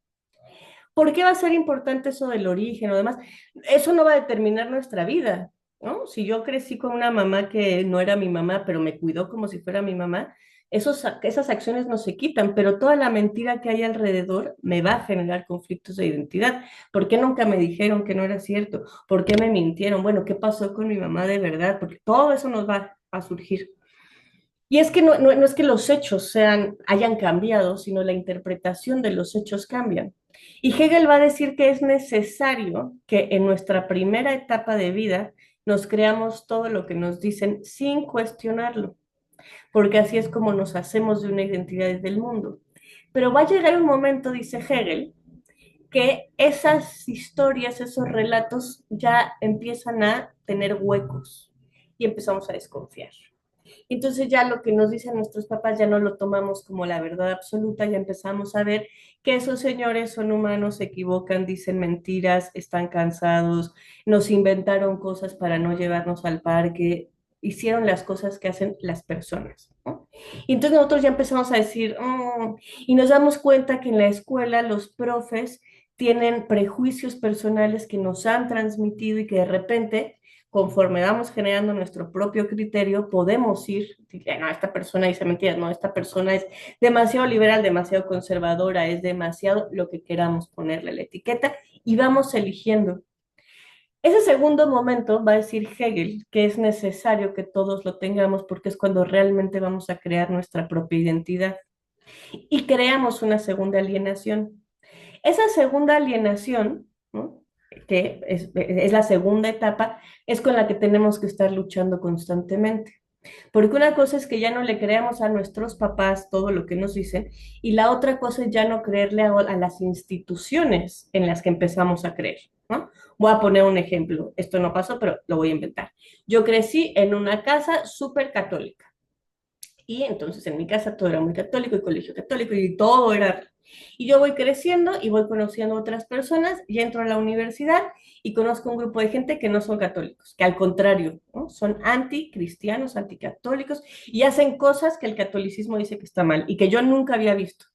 ¿Por qué va a ser importante eso del origen o demás? Eso no va a determinar nuestra vida, ¿no? Si yo crecí con una mamá que no era mi mamá, pero me cuidó como si fuera mi mamá, esas acciones no se quitan, pero toda la mentira que hay alrededor me va a generar conflictos de identidad. ¿Por qué nunca me dijeron que no era cierto? ¿Por qué me mintieron? Bueno, ¿qué pasó con mi mamá de verdad? Porque todo eso nos va a surgir. Y es que no es que los hechos hayan cambiado, sino la interpretación de los hechos cambian. Y Hegel va a decir que es necesario que en nuestra primera etapa de vida nos creamos todo lo que nos dicen sin cuestionarlo, porque así es como nos hacemos de una identidad del mundo. Pero va a llegar un momento, dice Hegel, que esas historias, esos relatos ya empiezan a tener huecos y empezamos a desconfiar. Entonces ya lo que nos dicen nuestros papás ya no lo tomamos como la verdad absoluta, ya empezamos a ver que esos señores son humanos, se equivocan, dicen mentiras, están cansados, nos inventaron cosas para no llevarnos al parque, hicieron las cosas que hacen las personas, ¿no? Y entonces nosotros ya empezamos a decir, y nos damos cuenta que en la escuela los profes tienen prejuicios personales que nos han transmitido y que de repente conforme vamos generando nuestro propio criterio, podemos ir, no, esta persona dice mentiras, no, esta persona es demasiado liberal, demasiado conservadora, es demasiado lo que queramos ponerle la etiqueta y vamos eligiendo. Ese segundo momento va a decir Hegel que es necesario que todos lo tengamos porque es cuando realmente vamos a crear nuestra propia identidad y creamos una segunda alienación. Esa segunda alienación, ¿no? Que es la segunda etapa, es con la que tenemos que estar luchando constantemente. Porque una cosa es que ya no le creamos a nuestros papás todo lo que nos dicen y la otra cosa es ya no creerle a las instituciones en las que empezamos a creer, ¿no? Voy a poner un ejemplo, esto no pasó, pero lo voy a inventar. Yo crecí en una casa súper católica y entonces en mi casa todo era muy católico y colegio católico y todo era... Y yo voy creciendo y voy conociendo a otras personas y entro a la universidad y conozco un grupo de gente que no son católicos, que al contrario, ¿no? Son anticristianos, anticatólicos y hacen cosas que el catolicismo dice que está mal y que yo nunca había visto,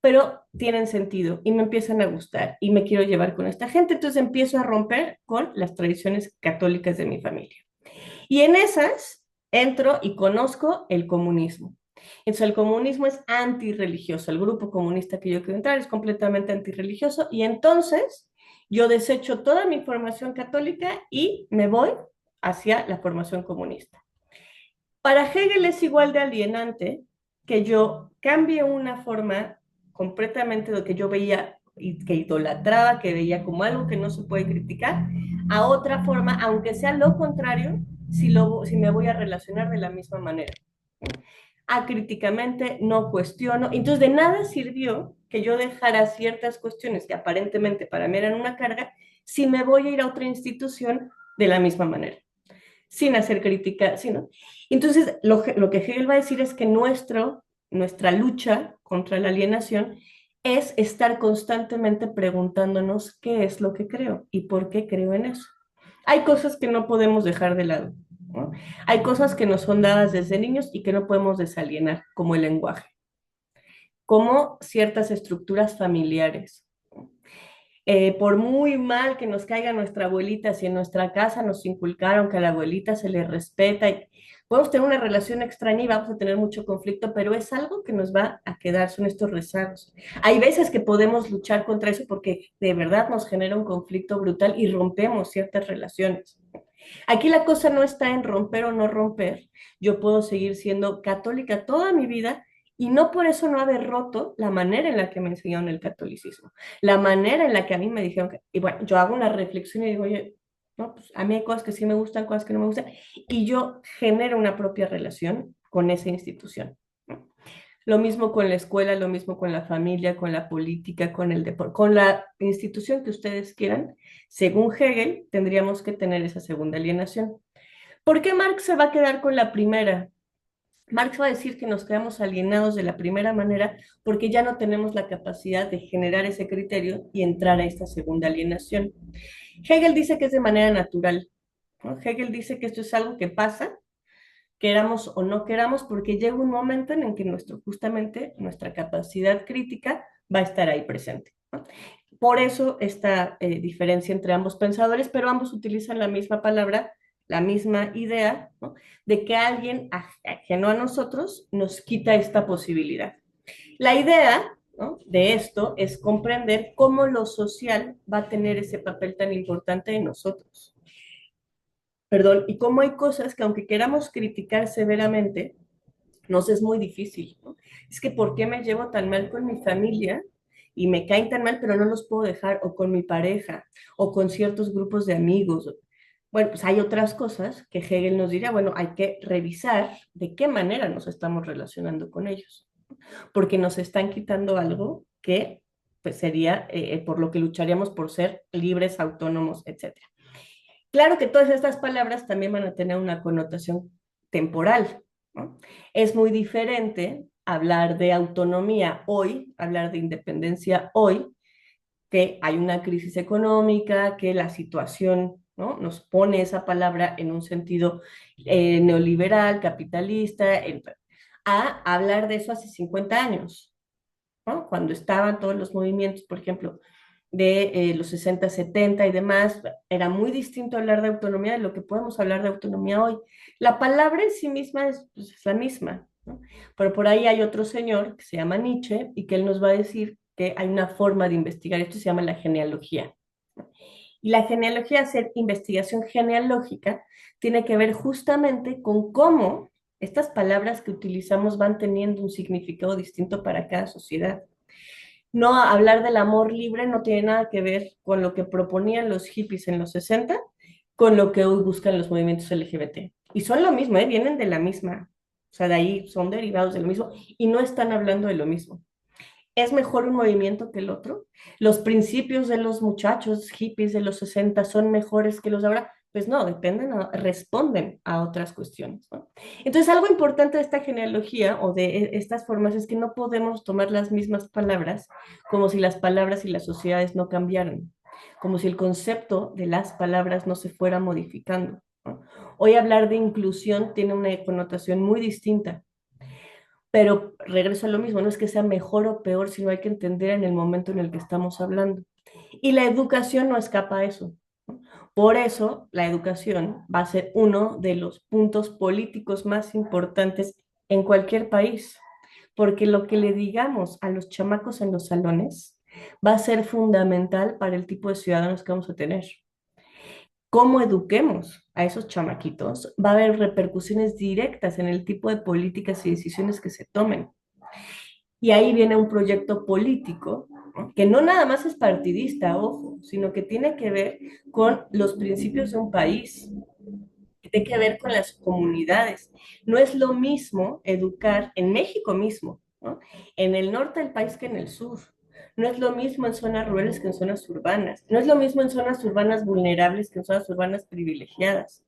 pero tienen sentido y me empiezan a gustar y me quiero llevar con esta gente, entonces empiezo a romper con las tradiciones católicas de mi familia. Y en esas entro y conozco el comunismo. Entonces, el comunismo es antirreligioso. El grupo comunista que yo quiero entrar es completamente antirreligioso. Y entonces yo desecho toda mi formación católica y me voy hacia la formación comunista. Para Hegel es igual de alienante que yo cambie una forma completamente de lo que yo veía y que idolatraba, que veía como algo que no se puede criticar, a otra forma, aunque sea lo contrario, si me voy a relacionar de la misma manera. Acríticamente, no cuestiono. Entonces, de nada sirvió que yo dejara ciertas cuestiones que aparentemente para mí eran una carga, si me voy a ir a otra institución de la misma manera sin hacer crítica, sino. Entonces, lo que Hegel va a decir es que nuestra lucha contra la alienación es estar constantemente preguntándonos qué es lo que creo y por qué creo en eso. Hay cosas que no podemos dejar de lado, ¿no? Hay cosas que nos son dadas desde niños y que no podemos desalienar, como el lenguaje, como ciertas estructuras familiares. Por muy mal que nos caiga nuestra abuelita, si en nuestra casa nos inculcaron que a la abuelita se le respeta, y podemos tener una relación extraña y vamos a tener mucho conflicto, pero es algo que nos va a quedar, son estos rezagos. Hay veces que podemos luchar contra eso porque de verdad nos genera un conflicto brutal y rompemos ciertas relaciones. Aquí la cosa no está en romper o no romper. Yo puedo seguir siendo católica toda mi vida y no por eso no haber roto la manera en la que me enseñaron el catolicismo, la manera en la que a mí me dijeron que, y bueno, yo hago una reflexión y digo, oye, no, pues a mí hay cosas que sí me gustan, cosas que no me gustan, y yo genero una propia relación con esa institución, ¿no? Lo mismo con la escuela, lo mismo con la familia, con la política, con el deporte, con la institución que ustedes quieran. Según Hegel, tendríamos que tener esa segunda alienación. ¿Por qué Marx se va a quedar con la primera? Marx va a decir que nos quedamos alienados de la primera manera porque ya no tenemos la capacidad de generar ese criterio y entrar a esta segunda alienación. Hegel dice que es de manera natural, ¿no? Hegel dice que esto es algo que pasa, queramos o no queramos, porque llega un momento en el que justamente nuestra capacidad crítica va a estar ahí presente, ¿no? Por eso esta diferencia entre ambos pensadores, pero ambos utilizan la misma palabra, la misma idea, ¿no? De que alguien ajeno a nosotros nos quita esta posibilidad. La idea, ¿no?, de esto es comprender cómo lo social va a tener ese papel tan importante en nosotros. Perdón, y cómo hay cosas que aunque queramos criticar severamente, nos es muy difícil, ¿no? Es que ¿por qué me llevo tan mal con mi familia y me caen tan mal, pero no los puedo dejar, o con mi pareja, o con ciertos grupos de amigos? Bueno, pues hay otras cosas que Hegel nos diría, bueno, hay que revisar de qué manera nos estamos relacionando con ellos, porque nos están quitando algo que pues sería por lo que lucharíamos por ser libres, autónomos, etcétera. Claro que todas estas palabras también van a tener una connotación temporal, ¿no? Es muy diferente hablar de autonomía hoy, hablar de independencia hoy, que hay una crisis económica, que la situación, ¿no?, nos pone esa palabra en un sentido neoliberal, capitalista, a hablar de eso hace 50 años, ¿no? Cuando estaban todos los movimientos, por ejemplo, de los 60, 70 y demás, era muy distinto hablar de autonomía de lo que podemos hablar de autonomía hoy. La palabra en sí misma es, pues, es la misma, ¿no? Pero por ahí hay otro señor que se llama Nietzsche y que él nos va a decir que hay una forma de investigar, esto se llama la genealogía, ¿no? Y la genealogía, hacer investigación genealógica, tiene que ver justamente con cómo estas palabras que utilizamos van teniendo un significado distinto para cada sociedad. No, hablar del amor libre no tiene nada que ver con lo que proponían los hippies en los 60, con lo que hoy buscan los movimientos LGBT. Y son lo mismo, ¿eh? Vienen de la misma. O sea, de ahí son derivados de lo mismo y no están hablando de lo mismo. ¿Es mejor un movimiento que el otro? ¿Los principios de los muchachos hippies de los 60 son mejores que los de ahora? Pues no, responden a otras cuestiones, ¿no? Entonces, algo importante de esta genealogía o de estas formas es que no podemos tomar las mismas palabras como si las palabras y las sociedades no cambiaran, como si el concepto de las palabras no se fuera modificando, ¿no? Hoy hablar de inclusión tiene una connotación muy distinta, pero regreso a lo mismo, no es que sea mejor o peor, sino hay que entender en el momento en el que estamos hablando. Y la educación no escapa a eso, ¿no? Por eso la educación va a ser uno de los puntos políticos más importantes en cualquier país, porque lo que le digamos a los chamacos en los salones va a ser fundamental para el tipo de ciudadanos que vamos a tener. Cómo eduquemos a esos chamaquitos va a haber repercusiones directas en el tipo de políticas y decisiones que se tomen. Y ahí viene un proyecto político, ¿no?, que no nada más es partidista, ojo, sino que tiene que ver con los principios de un país, que tiene que ver con las comunidades. No es lo mismo educar en México mismo, ¿no?, en el norte del país que en el sur. No es lo mismo en zonas rurales que en zonas urbanas. No es lo mismo en zonas urbanas vulnerables que en zonas urbanas privilegiadas.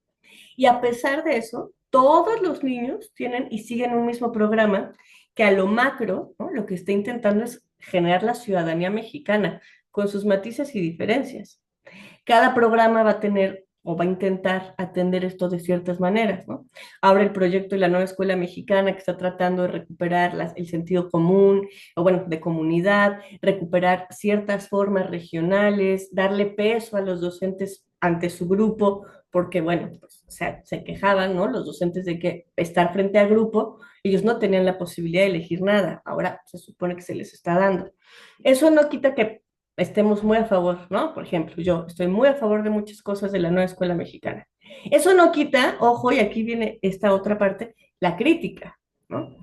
Y a pesar de eso, todos los niños tienen y siguen un mismo programa que a lo macro, ¿no?, lo que está intentando es generar la ciudadanía mexicana con sus matices y diferencias. Cada programa va a tener o va a intentar atender esto de ciertas maneras, ¿no? Ahora el proyecto de la nueva escuela mexicana que está tratando de recuperar el sentido común, o bueno, de comunidad, recuperar ciertas formas regionales, darle peso a los docentes ante su grupo, porque bueno, pues, se quejaban, ¿no?, los docentes de que estar frente al grupo, ellos no tenían la posibilidad de elegir nada, ahora se supone que se les está dando. Eso no quita que estemos muy a favor, ¿no? Por ejemplo, yo estoy muy a favor de muchas cosas de la nueva escuela mexicana. Eso no quita, ojo, y aquí viene esta otra parte, la crítica, ¿no?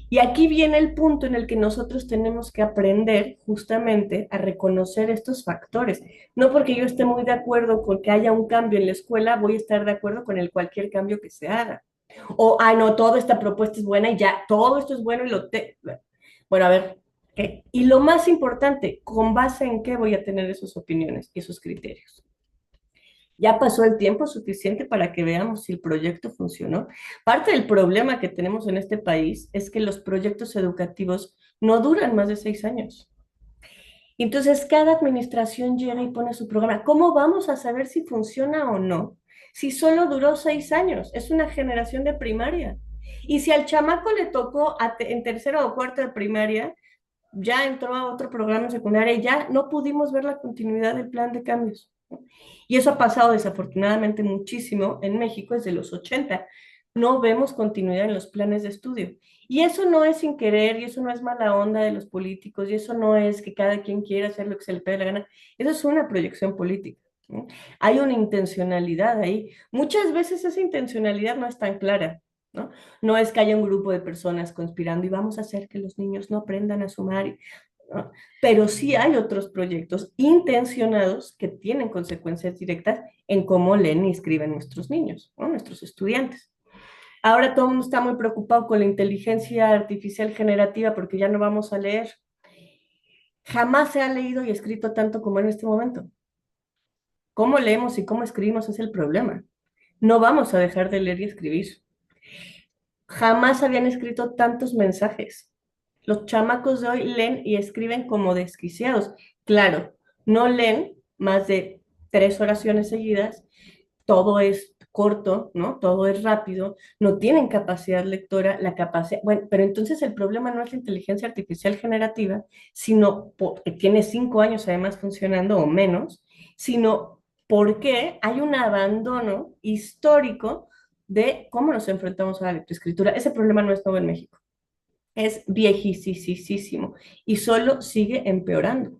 Y aquí viene el punto en el que nosotros tenemos que aprender justamente a reconocer estos factores. No porque yo esté muy de acuerdo con que haya un cambio en la escuela, voy a estar de acuerdo con cualquier cambio que se haga. O, no, toda esta propuesta es buena y ya, todo esto es bueno y Bueno, a ver, ¿qué? Y lo más importante, ¿con base en qué voy a tener esas opiniones y esos criterios? Ya pasó el tiempo suficiente para que veamos si el proyecto funcionó. Parte del problema que tenemos en este país es que los proyectos educativos no duran más de 6 años. Entonces, cada administración llega y pone su programa. ¿Cómo vamos a saber si funciona o no? Si solo duró 6 años, es una generación de primaria. Y si al chamaco le tocó en tercero o cuarto de primaria, ya entró a otro programa en secundaria y ya no pudimos ver la continuidad del plan de cambios. Y eso ha pasado desafortunadamente muchísimo en México desde los 80. No vemos continuidad en los planes de estudio. Y eso no es sin querer, y eso no es mala onda de los políticos, y eso no es que cada quien quiera hacer lo que se le pegue la gana. Eso es una proyección política, ¿no? Hay una intencionalidad ahí. Muchas veces esa intencionalidad no es tan clara, ¿no? No es que haya un grupo de personas conspirando y vamos a hacer que los niños no aprendan a sumar, ¿no? Pero sí hay otros proyectos intencionados que tienen consecuencias directas en cómo leen y escriben nuestros niños, ¿no? Nuestros estudiantes. Ahora todo el mundo está muy preocupado con la inteligencia artificial generativa porque ya no vamos a leer. Jamás se ha leído y escrito tanto como en este momento. Cómo leemos y cómo escribimos es el problema. No vamos a dejar de leer y escribir. Jamás habían escrito tantos mensajes. Los chamacos de hoy leen y escriben como desquiciados. Claro, no leen más de 3 oraciones seguidas, todo es corto, ¿no? Todo es rápido, no tienen capacidad lectora, la capacidad, bueno, pero entonces el problema no es la inteligencia artificial generativa, sino porque tiene 5 años además funcionando o menos, sino porque hay un abandono histórico de cómo nos enfrentamos a la lectoescritura. Ese problema no es nuevo en México, es viejísimo y solo sigue empeorando.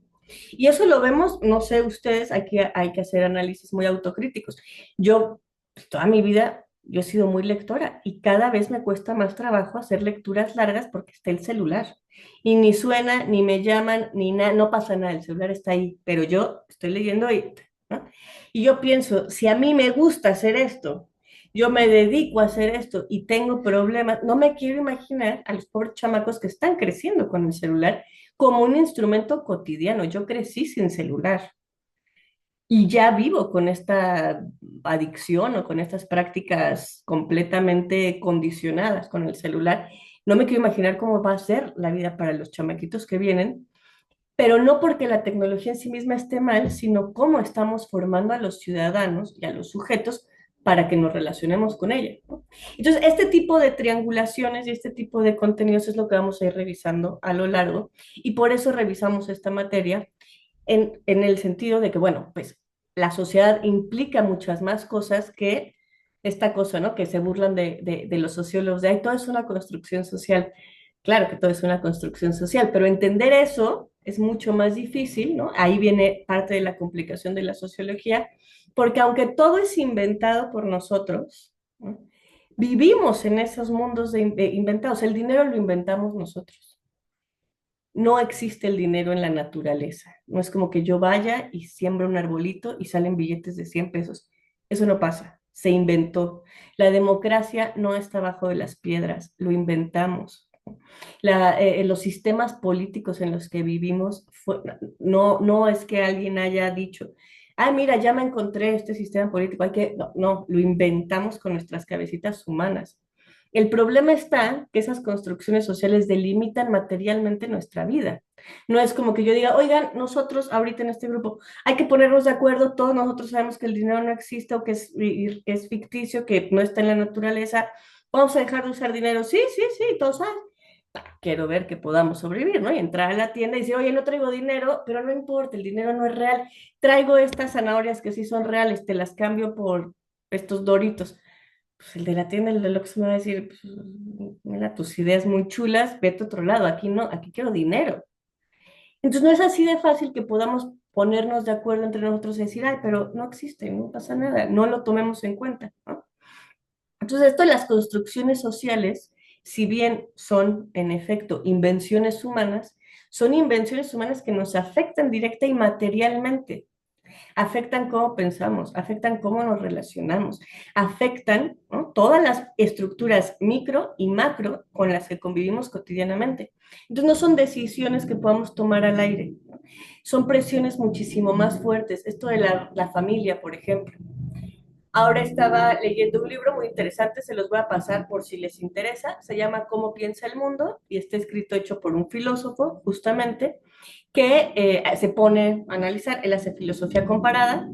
Y eso lo vemos, no sé ustedes, hay que hacer análisis muy autocríticos. Yo, pues, toda mi vida, yo he sido muy lectora y cada vez me cuesta más trabajo hacer lecturas largas porque está el celular. Y ni suena, ni me llaman, ni nada, no pasa nada, el celular está ahí, pero yo estoy leyendo y, ¿no? Y yo pienso, si a mí me gusta hacer esto, yo me dedico a hacer esto y tengo problemas, no me quiero imaginar a los pobres chamacos que están creciendo con el celular como un instrumento cotidiano. Yo crecí sin celular y ya vivo con esta adicción o con estas prácticas completamente condicionadas con el celular. No me quiero imaginar cómo va a ser la vida para los chamaquitos que vienen, pero no porque la tecnología en sí misma esté mal, sino cómo estamos formando a los ciudadanos y a los sujetos para que nos relacionemos con ella, ¿no? Entonces, este tipo de triangulaciones y este tipo de contenidos es lo que vamos a ir revisando a lo largo y por eso revisamos esta materia en el sentido de que, bueno, pues la sociedad implica muchas más cosas que esta cosa, ¿no? Que se burlan de los sociólogos, de ahí todo es una construcción social. Claro que todo es una construcción social, pero entender eso es mucho más difícil, ¿no? Ahí viene parte de la complicación de la sociología, porque aunque todo es inventado por nosotros, ¿no? Vivimos en esos mundos inventados. El dinero lo inventamos nosotros. No existe el dinero en la naturaleza. No es como que yo vaya y siembro un arbolito y salen billetes de 100 pesos. Eso no pasa. Se inventó. La democracia no está bajo de las piedras. Lo inventamos. Los sistemas políticos en los que vivimos, no es que alguien haya dicho, ah, mira, ya me encontré este sistema político, no, lo inventamos con nuestras cabecitas humanas. El problema está que esas construcciones sociales delimitan materialmente nuestra vida. No es como que yo diga, oigan, nosotros ahorita en este grupo hay que ponernos de acuerdo, todos nosotros sabemos que el dinero no existe o que es ficticio, que no está en la naturaleza, vamos a dejar de usar dinero. Sí, sí, sí, todos saben. Quiero ver que podamos sobrevivir, ¿no? Y entrar a la tienda y decir, oye, no traigo dinero, pero no importa, el dinero no es real. Traigo estas zanahorias que sí son reales, te las cambio por estos doritos. Pues el de la tienda, el de Oxxo me va a decir, pues, mira, tus ideas muy chulas, vete a otro lado, aquí no, aquí quiero dinero. Entonces no es así de fácil que podamos ponernos de acuerdo entre nosotros y decir, ay, pero no existe, no pasa nada, no lo tomemos en cuenta, ¿no? Entonces, esto de las construcciones sociales, si bien son en efecto invenciones humanas, son invenciones humanas que nos afectan directa y materialmente, afectan cómo pensamos, afectan cómo nos relacionamos, afectan, ¿no?, todas las estructuras micro y macro con las que convivimos cotidianamente. Entonces, no son decisiones que podamos tomar al aire, ¿no? Son presiones muchísimo más fuertes. Esto de la familia, por ejemplo. Ahora estaba leyendo un libro muy interesante, se los voy a pasar por si les interesa, se llama Cómo piensa el mundo y está hecho por un filósofo, justamente, que se pone a analizar, él hace filosofía comparada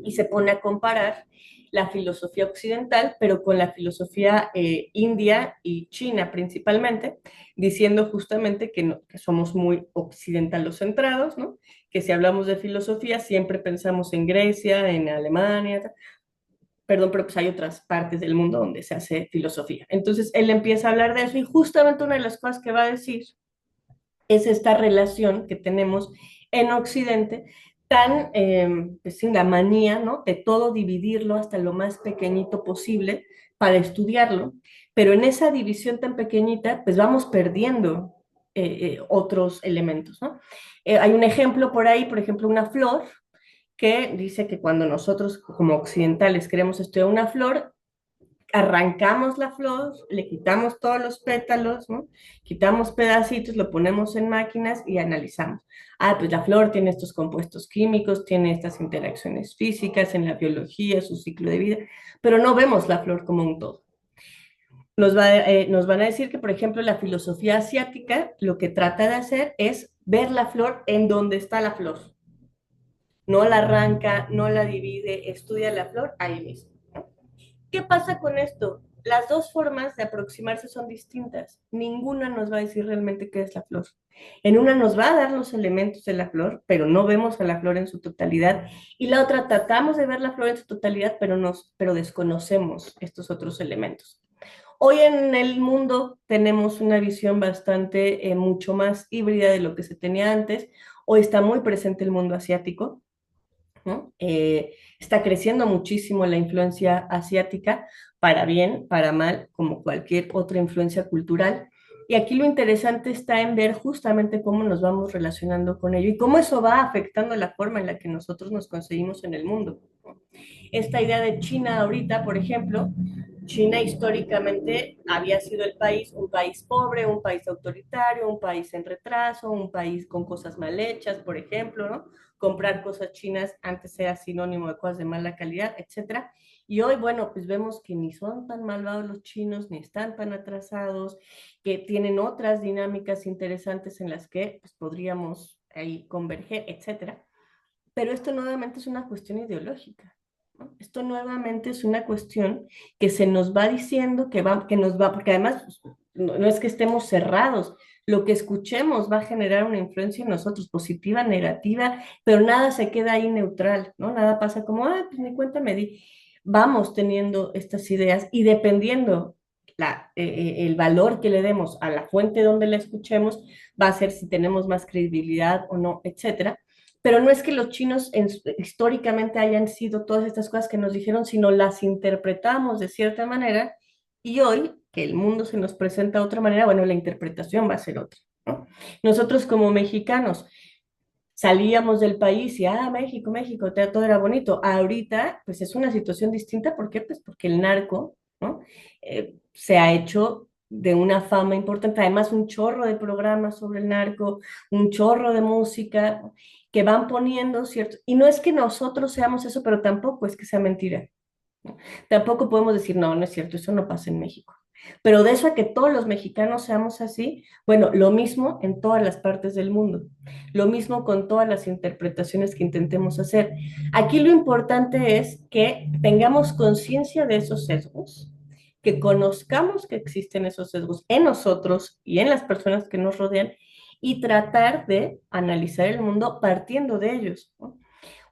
y se pone a comparar la filosofía occidental, pero con la filosofía india y china principalmente, diciendo justamente que, no, que somos muy occidentalocentrados, ¿no? Que si hablamos de filosofía siempre pensamos en Grecia, en Alemania, perdón, pero pues hay otras partes del mundo donde se hace filosofía. Entonces él empieza a hablar de eso y justamente una de las cosas que va a decir es esta relación que tenemos en Occidente, tan, pues sí, la manía, ¿no? De todo dividirlo hasta lo más pequeñito posible para estudiarlo, pero en esa división tan pequeñita, pues vamos perdiendo otros elementos, ¿no? Hay un ejemplo por ahí, por ejemplo, una flor, que dice que cuando nosotros como occidentales queremos estudiar una flor, arrancamos la flor, le quitamos todos los pétalos, ¿no? Quitamos pedacitos, lo ponemos en máquinas y analizamos. Ah, pues la flor tiene estos compuestos químicos, tiene estas interacciones físicas en la biología, su ciclo de vida, pero no vemos la flor como un todo. Nos van a decir que, por ejemplo, la filosofía asiática lo que trata de hacer es ver la flor en donde está la flor. No la arranca, no la divide, estudia la flor ahí mismo. ¿Qué pasa con esto? Las dos formas de aproximarse son distintas. Ninguna nos va a decir realmente qué es la flor. En una nos va a dar los elementos de la flor, pero no vemos a la flor en su totalidad. Y la otra tratamos de ver la flor en su totalidad, pero desconocemos estos otros elementos. Hoy en el mundo tenemos una visión bastante, mucho más híbrida de lo que se tenía antes. Hoy está muy presente el mundo asiático, ¿no? Está creciendo muchísimo la influencia asiática, para bien, para mal, como cualquier otra influencia cultural. Y aquí lo interesante está en ver justamente cómo nos vamos relacionando con ello y cómo eso va afectando la forma en la que nosotros nos concebimos en el mundo. Esta idea de China ahorita, por ejemplo, China históricamente había sido el país, un país pobre, un país autoritario, un país en retraso, un país con cosas mal hechas, por ejemplo, ¿no? Comprar cosas chinas antes era sinónimo de cosas de mala calidad, etcétera. Y hoy, bueno, pues vemos que ni son tan malvados los chinos, ni están tan atrasados, que tienen otras dinámicas interesantes en las que pues, podríamos ahí converger, etcétera. Pero esto nuevamente es una cuestión ideológica, ¿no? Esto nuevamente es una cuestión que se nos va diciendo que nos va, porque además no es que estemos cerrados, lo que escuchemos va a generar una influencia en nosotros, positiva, negativa, pero nada se queda ahí neutral, ¿no? Nada pasa como, ah, pues ni cuenta me di. Vamos teniendo estas ideas y dependiendo el valor que le demos a la fuente donde la escuchemos, va a ser si tenemos más credibilidad o no, etcétera. Pero no es que los chinos históricamente hayan sido todas estas cosas que nos dijeron, sino las interpretamos de cierta manera y hoy que el mundo se nos presenta de otra manera, bueno, la interpretación va a ser otra, ¿no? Nosotros como mexicanos salíamos del país y, ah, México, México, todo era bonito. Ahorita, pues es una situación distinta, ¿por qué? Pues porque el narco, ¿no? Se ha hecho de una fama importante, además un chorro de programas sobre el narco, un chorro de música que van poniendo, ¿cierto? Y no es que nosotros seamos eso, pero tampoco es que sea mentira, ¿no? Tampoco podemos decir, no, no es cierto, eso no pasa en México. Pero de eso a que todos los mexicanos seamos así, bueno, lo mismo en todas las partes del mundo, lo mismo con todas las interpretaciones que intentemos hacer. Aquí lo importante es que tengamos conciencia de esos sesgos, que conozcamos que existen esos sesgos en nosotros y en las personas que nos rodean y tratar de analizar el mundo partiendo de ellos, ¿no?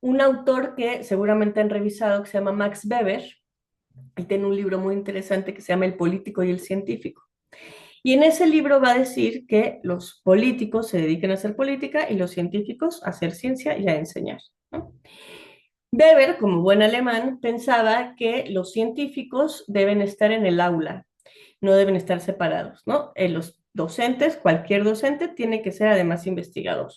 Un autor que seguramente han revisado, que se llama Max Weber, él tiene un libro muy interesante que se llama El político y el científico. Y en ese libro va a decir que los políticos se dediquen a hacer política y los científicos a hacer ciencia y a enseñar, ¿no? Weber, como buen alemán, pensaba que los científicos deben estar en el aula, no deben estar separados, ¿no? Los docentes, cualquier docente, tiene que ser además investigador.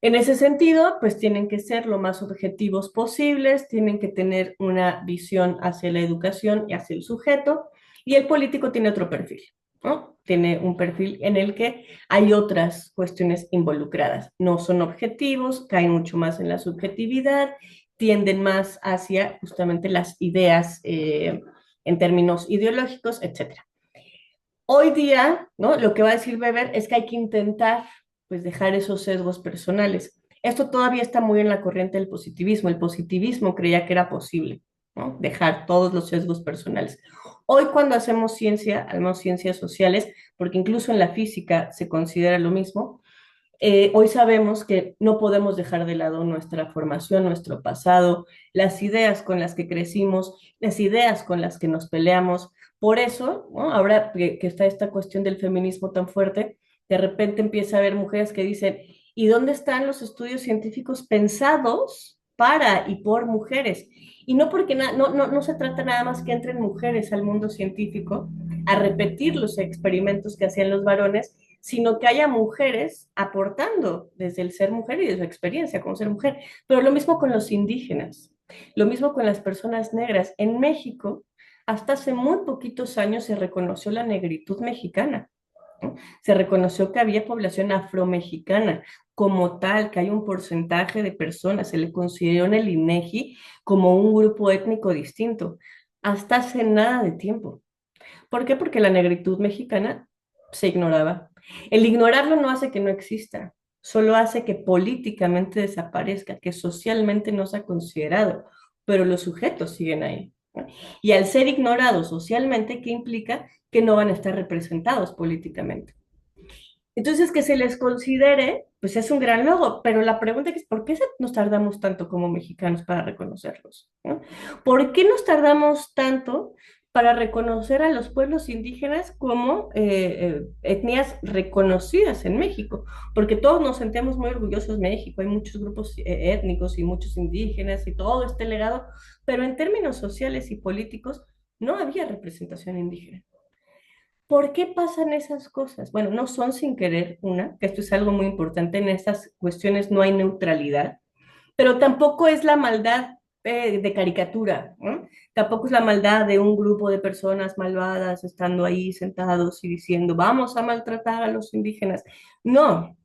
En ese sentido, pues tienen que ser lo más objetivos posibles, tienen que tener una visión hacia la educación y hacia el sujeto, y el político tiene otro perfil, ¿no? Tiene un perfil en el que hay otras cuestiones involucradas. No son objetivos, caen mucho más en la subjetividad, tienden más hacia justamente las ideas en términos ideológicos, etcétera. Hoy día, ¿no? Lo que va a decir Weber es que hay que intentar, pues, dejar esos sesgos personales. Esto todavía está muy en la corriente del positivismo. El positivismo creía que era posible, ¿no? Dejar todos los sesgos personales. Hoy cuando hacemos ciencia, al menos ciencias sociales, porque incluso en la física se considera lo mismo, hoy sabemos que no podemos dejar de lado nuestra formación, nuestro pasado, las ideas con las que crecimos, las ideas con las que nos peleamos. Por eso, ¿no? Ahora que está esta cuestión del feminismo tan fuerte, de repente empieza a haber mujeres que dicen, ¿y dónde están los estudios científicos pensados para y por mujeres? Y no porque no se trata nada más que entren mujeres al mundo científico a repetir los experimentos que hacían los varones, sino que haya mujeres aportando desde el ser mujer y de su experiencia como ser mujer. Pero lo mismo con los indígenas, lo mismo con las personas negras. En México, hasta hace muy poquitos años se reconoció la negritud mexicana, ¿no? Se reconoció que había población afromexicana como tal, que hay un porcentaje de personas, se le consideró en el INEGI como un grupo étnico distinto, hasta hace nada de tiempo. ¿Por qué? Porque la negritud mexicana se ignoraba. El ignorarlo no hace que no exista, solo hace que políticamente desaparezca, que socialmente no sea considerado, pero los sujetos siguen ahí, ¿no? Y al ser ignorados socialmente, ¿qué implica? Que no van a estar representados políticamente. Entonces, que se les considere, pues es un gran logro, pero la pregunta es, ¿por qué nos tardamos tanto como mexicanos para reconocerlos? ¿No? ¿Por qué nos tardamos tanto para reconocer a los pueblos indígenas como etnias reconocidas en México? Porque todos nos sentimos muy orgullosos de México, hay muchos grupos étnicos y muchos indígenas y todo este legado, pero en términos sociales y políticos no había representación indígena. ¿Por qué pasan esas cosas? Bueno, no son sin querer, que esto es algo muy importante, en estas cuestiones no hay neutralidad, pero tampoco es la maldad de caricatura, ¿no? Tampoco es la maldad de un grupo de personas malvadas estando ahí sentados y diciendo, vamos a maltratar a los indígenas. No,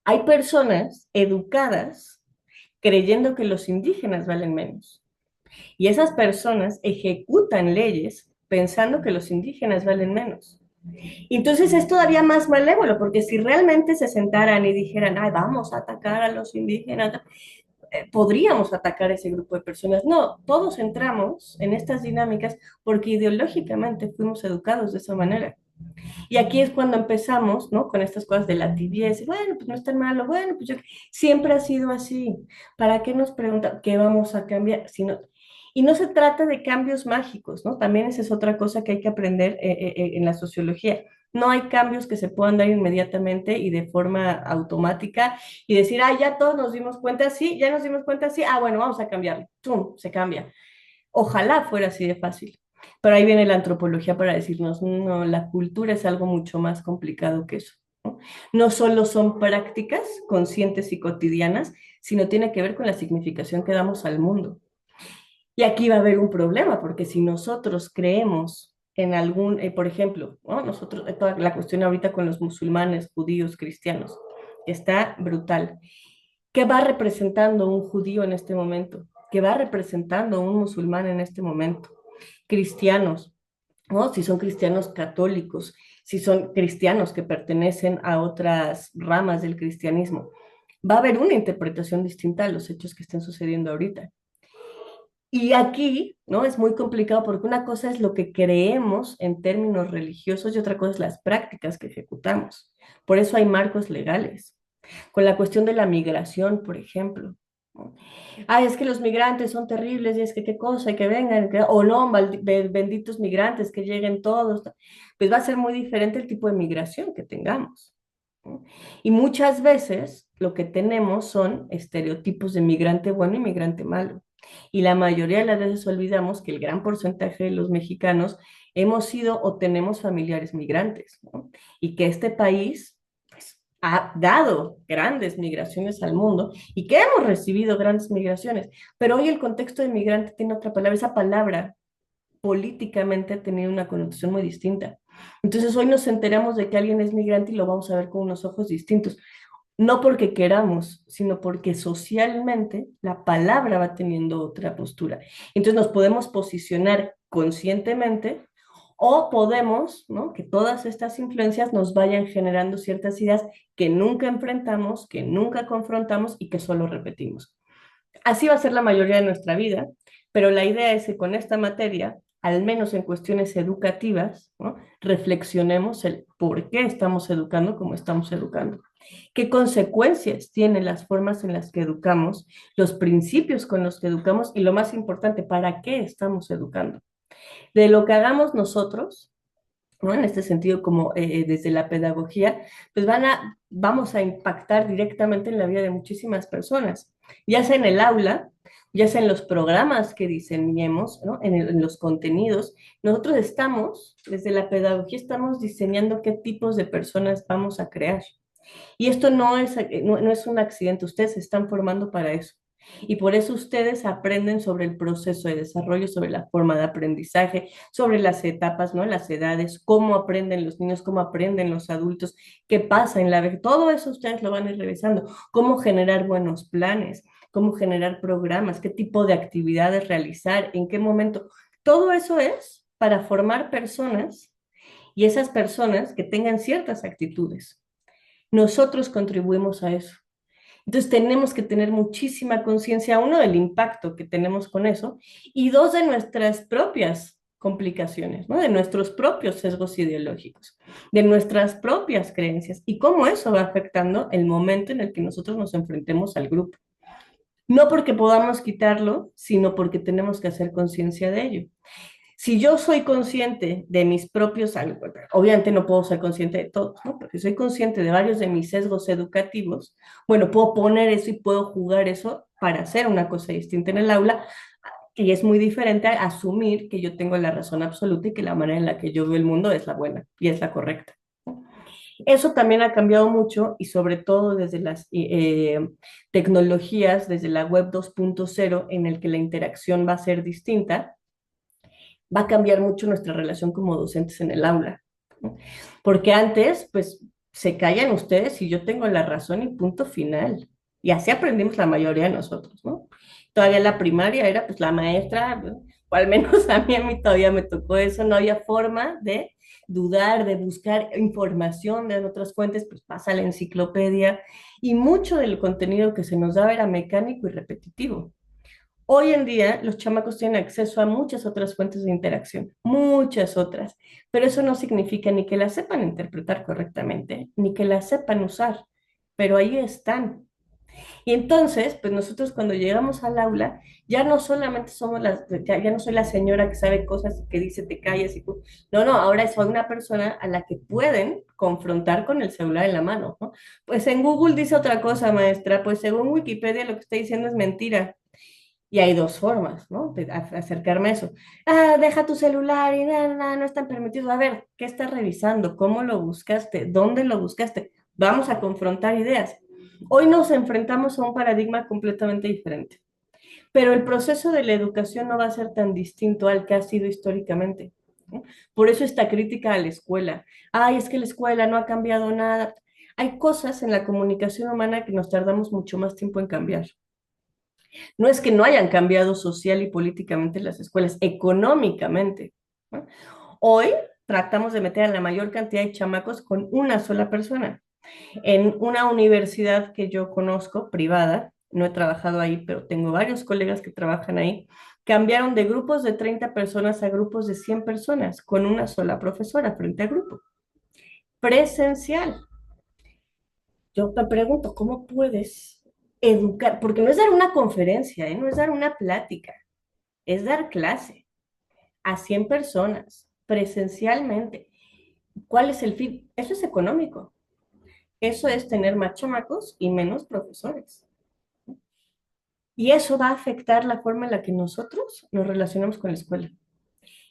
hay personas educadas creyendo que los indígenas valen menos. Y esas personas ejecutan leyes pensando que los indígenas valen menos. Entonces es todavía más malévolo, porque si realmente se sentaran y dijeran, ay, vamos a atacar a los indígenas, podríamos atacar a ese grupo de personas. No, todos entramos en estas dinámicas porque ideológicamente fuimos educados de esa manera. Y aquí es cuando empezamos, ¿no? Con estas cosas de la tibieza, bueno, pues no es tan malo, bueno, pues yo, siempre ha sido así. ¿Para qué nos preguntan qué vamos a cambiar? Y no se trata de cambios mágicos, ¿no? También esa es otra cosa que hay que aprender en la sociología. No hay cambios que se puedan dar inmediatamente y de forma automática y decir, ah, ya todos nos dimos cuenta, sí, ya nos dimos cuenta, sí, ah, bueno, vamos a cambiarlo. ¡Tum! Se cambia. Ojalá fuera así de fácil. Pero ahí viene la antropología para decirnos, no, la cultura es algo mucho más complicado que eso, ¿no? No solo son prácticas conscientes y cotidianas, sino tiene que ver con la significación que damos al mundo. Y aquí va a haber un problema, porque si nosotros creemos en algún, por ejemplo, ¿no? Nosotros, toda la cuestión ahorita con los musulmanes, judíos, cristianos, está brutal. ¿Qué va representando un judío en este momento? ¿Qué va representando un musulmán en este momento? Cristianos, ¿no? Si son cristianos católicos, si son cristianos que pertenecen a otras ramas del cristianismo, va a haber una interpretación distinta a los hechos que estén sucediendo ahorita. Y aquí, ¿no? Es muy complicado porque una cosa es lo que creemos en términos religiosos y otra cosa es las prácticas que ejecutamos. Por eso hay marcos legales. Con la cuestión de la migración, por ejemplo, ¿no? Ah, es que los migrantes son terribles y es que qué cosa, y que vengan, o no, benditos migrantes, que lleguen todos. Pues va a ser muy diferente el tipo de migración que tengamos, ¿no? Y muchas veces lo que tenemos son estereotipos de migrante bueno y migrante malo. Y la mayoría de las veces olvidamos que el gran porcentaje de los mexicanos hemos sido o tenemos familiares migrantes, ¿no? Y que este país pues, ha dado grandes migraciones al mundo y que hemos recibido grandes migraciones. Pero hoy el contexto de migrante tiene otra palabra. Esa palabra políticamente ha tenido una connotación muy distinta. Entonces hoy nos enteramos de que alguien es migrante y lo vamos a ver con unos ojos distintos. no porque queramos, sino porque socialmente la palabra va teniendo otra postura. Entonces nos podemos posicionar conscientemente o podemos, ¿no? Que todas estas influencias nos vayan generando ciertas ideas que nunca enfrentamos, que nunca confrontamos y que solo repetimos. Así va a ser la mayoría de nuestra vida, pero la idea es que con esta materia, al menos en cuestiones educativas, ¿no? Reflexionemos el por qué estamos educando como estamos educando. ¿Qué consecuencias tienen las formas en las que educamos, los principios con los que educamos y lo más importante, para qué estamos educando? De lo que hagamos nosotros, ¿no? En este sentido, como desde la pedagogía, pues vamos a impactar directamente en la vida de muchísimas personas, ya sea en el aula, ya sea en los programas que diseñemos, ¿no? En los contenidos. Nosotros estamos, desde la pedagogía, estamos diseñando qué tipos de personas vamos a crear. Y esto no es un accidente, ustedes se están formando para eso. Y por eso ustedes aprenden sobre el proceso de desarrollo, sobre la forma de aprendizaje, sobre las etapas, ¿no? Las edades, cómo aprenden los niños, cómo aprenden los adultos, qué pasa en la vejez. Todo eso ustedes lo van a ir revisando. Cómo generar buenos planes, cómo generar programas, qué tipo de actividades realizar, en qué momento. Todo eso es para formar personas y esas personas que tengan ciertas actitudes. Nosotros contribuimos a eso. Entonces tenemos que tener muchísima conciencia, uno, del impacto que tenemos con eso, y dos, de nuestras propias complicaciones, ¿no? De nuestros propios sesgos ideológicos, de nuestras propias creencias, y cómo eso va afectando el momento en el que nosotros nos enfrentemos al grupo. No porque podamos quitarlo, sino porque tenemos que hacer conciencia de ello. Si yo soy consciente de mis propios, obviamente no puedo ser consciente de todos, ¿no? Porque soy consciente de varios de mis sesgos educativos, bueno, puedo poner eso y puedo jugar eso para hacer una cosa distinta en el aula, y es muy diferente a asumir que yo tengo la razón absoluta y que la manera en la que yo veo el mundo es la buena y es la correcta, ¿no? Eso también ha cambiado mucho y sobre todo desde las tecnologías, desde la web 2.0, en el que la interacción va a ser distinta, va a cambiar mucho nuestra relación como docentes en el aula, ¿no? Porque antes, pues, se callan ustedes y yo tengo la razón y punto final. Y así aprendimos la mayoría de nosotros, ¿no? Todavía la primaria era, pues, la maestra, ¿no? O al menos a mí todavía me tocó eso, no había forma de dudar, de buscar información de otras fuentes, pues pasa la enciclopedia, y mucho del contenido que se nos daba era mecánico y repetitivo. Hoy en día los chamacos tienen acceso a muchas otras fuentes de interacción, muchas otras, pero eso no significa ni que las sepan interpretar correctamente, ni que las sepan usar, pero ahí están. Y entonces, pues nosotros cuando llegamos al aula, ya no solamente somos ya no soy la señora que sabe cosas y que dice te calles y no, no, ahora soy una persona a la que pueden confrontar con el celular en la mano, ¿no? Pues en Google dice otra cosa, maestra, pues según Wikipedia lo que está diciendo es mentira. Y hay dos formas, ¿no? De acercarme a eso. Ah, deja tu celular y nada, nada, no están permitidos. A ver, ¿qué estás revisando? ¿Cómo lo buscaste? ¿Dónde lo buscaste? Vamos a confrontar ideas. Hoy nos enfrentamos a un paradigma completamente diferente, pero el proceso de la educación no va a ser tan distinto al que ha sido históricamente, ¿no? Por eso esta crítica a la escuela. Ay, es que la escuela no ha cambiado nada. Hay cosas en la comunicación humana que nos tardamos mucho más tiempo en cambiar. No es que no hayan cambiado social y políticamente las escuelas, económicamente, ¿no? Hoy tratamos de meter a la mayor cantidad de chamacos con una sola persona. En una universidad que yo conozco, privada, no he trabajado ahí, pero tengo varios colegas que trabajan ahí, cambiaron de grupos de 30 personas a grupos de 100 personas, con una sola profesora frente a grupo. Presencial. Yo te pregunto, ¿cómo puedes educar? Porque no es dar una conferencia, ¿eh? No es dar una plática, es dar clase a 100 personas presencialmente. ¿Cuál es el fin? Eso es económico. Eso es tener más chamacos y menos profesores. Y eso va a afectar la forma en la que nosotros nos relacionamos con la escuela.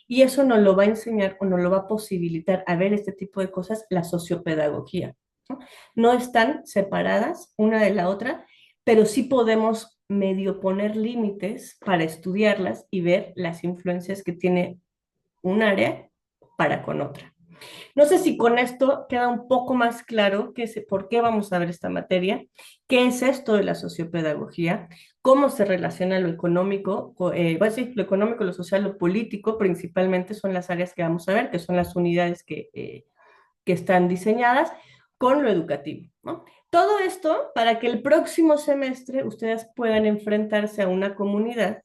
Y eso nos lo va a enseñar o nos lo va a posibilitar a ver este tipo de cosas la sociopedagogía, ¿no? No están separadas una de la otra, pero sí podemos medio poner límites para estudiarlas y ver las influencias que tiene un área para con otra. No sé si con esto queda un poco más claro por qué vamos a ver esta materia, qué es esto de la sociopedagogía, cómo se relaciona lo económico, bueno, sí, lo económico, lo social, lo político, principalmente son las áreas que vamos a ver, que son las unidades que están diseñadas con lo educativo, ¿no? Todo esto para que el próximo semestre ustedes puedan enfrentarse a una comunidad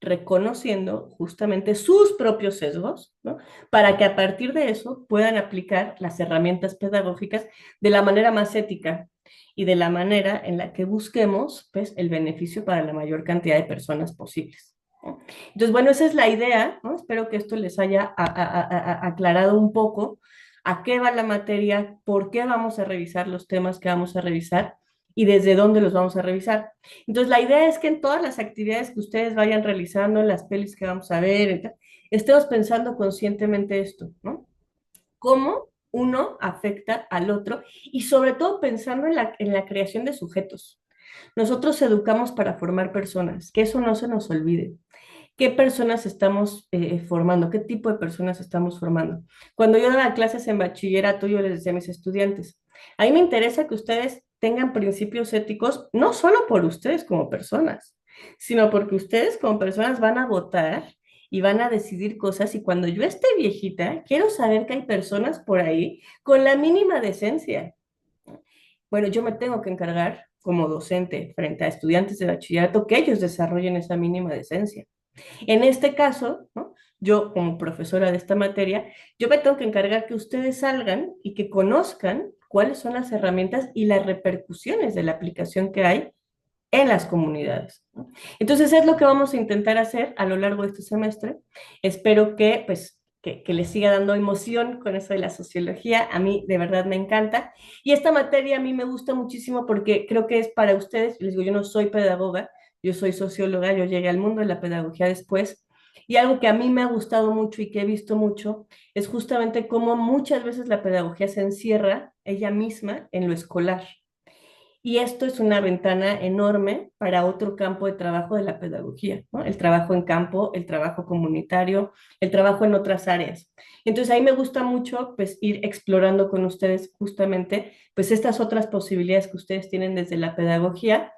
reconociendo justamente sus propios sesgos, ¿no? Para que a partir de eso puedan aplicar las herramientas pedagógicas de la manera más ética y de la manera en la que busquemos, pues, el beneficio para la mayor cantidad de personas posibles, ¿no? Entonces, bueno, esa es la idea, ¿no? Espero que esto les haya aclarado un poco a qué va la materia, por qué vamos a revisar los temas que vamos a revisar y desde dónde los vamos a revisar. Entonces, la idea es que en todas las actividades que ustedes vayan realizando, en las pelis que vamos a ver, estemos pensando conscientemente esto, ¿no? Cómo uno afecta al otro y sobre todo pensando en la creación de sujetos. Nosotros educamos para formar personas, que eso no se nos olvide. ¿Qué personas estamos formando? ¿Qué tipo de personas estamos formando? Cuando yo daba clases en bachillerato, yo les decía a mis estudiantes, a mí me interesa que ustedes tengan principios éticos, no solo por ustedes como personas, sino porque ustedes como personas van a votar y van a decidir cosas y cuando yo esté viejita, quiero saber que hay personas por ahí con la mínima decencia. Bueno, yo me tengo que encargar como docente frente a estudiantes de bachillerato que ellos desarrollen esa mínima decencia. En este caso, ¿no? Yo como profesora de esta materia, yo me tengo que encargar que ustedes salgan y que conozcan cuáles son las herramientas y las repercusiones de la aplicación que hay en las comunidades, ¿no? Entonces es lo que vamos a intentar hacer a lo largo de este semestre. Espero que, pues, que les siga dando emoción con eso de la sociología. A mí de verdad me encanta. Y esta materia a mí me gusta muchísimo porque creo que es para ustedes. Les digo, yo no soy pedagoga, yo soy socióloga, yo llegué al mundo de la pedagogía después. Y algo que a mí me ha gustado mucho y que he visto mucho es justamente cómo muchas veces la pedagogía se encierra ella misma en lo escolar. Y esto es una ventana enorme para otro campo de trabajo de la pedagogía, ¿no? El trabajo en campo, el trabajo comunitario, el trabajo en otras áreas. Entonces ahí me gusta mucho pues ir explorando con ustedes justamente pues estas otras posibilidades que ustedes tienen desde la pedagogía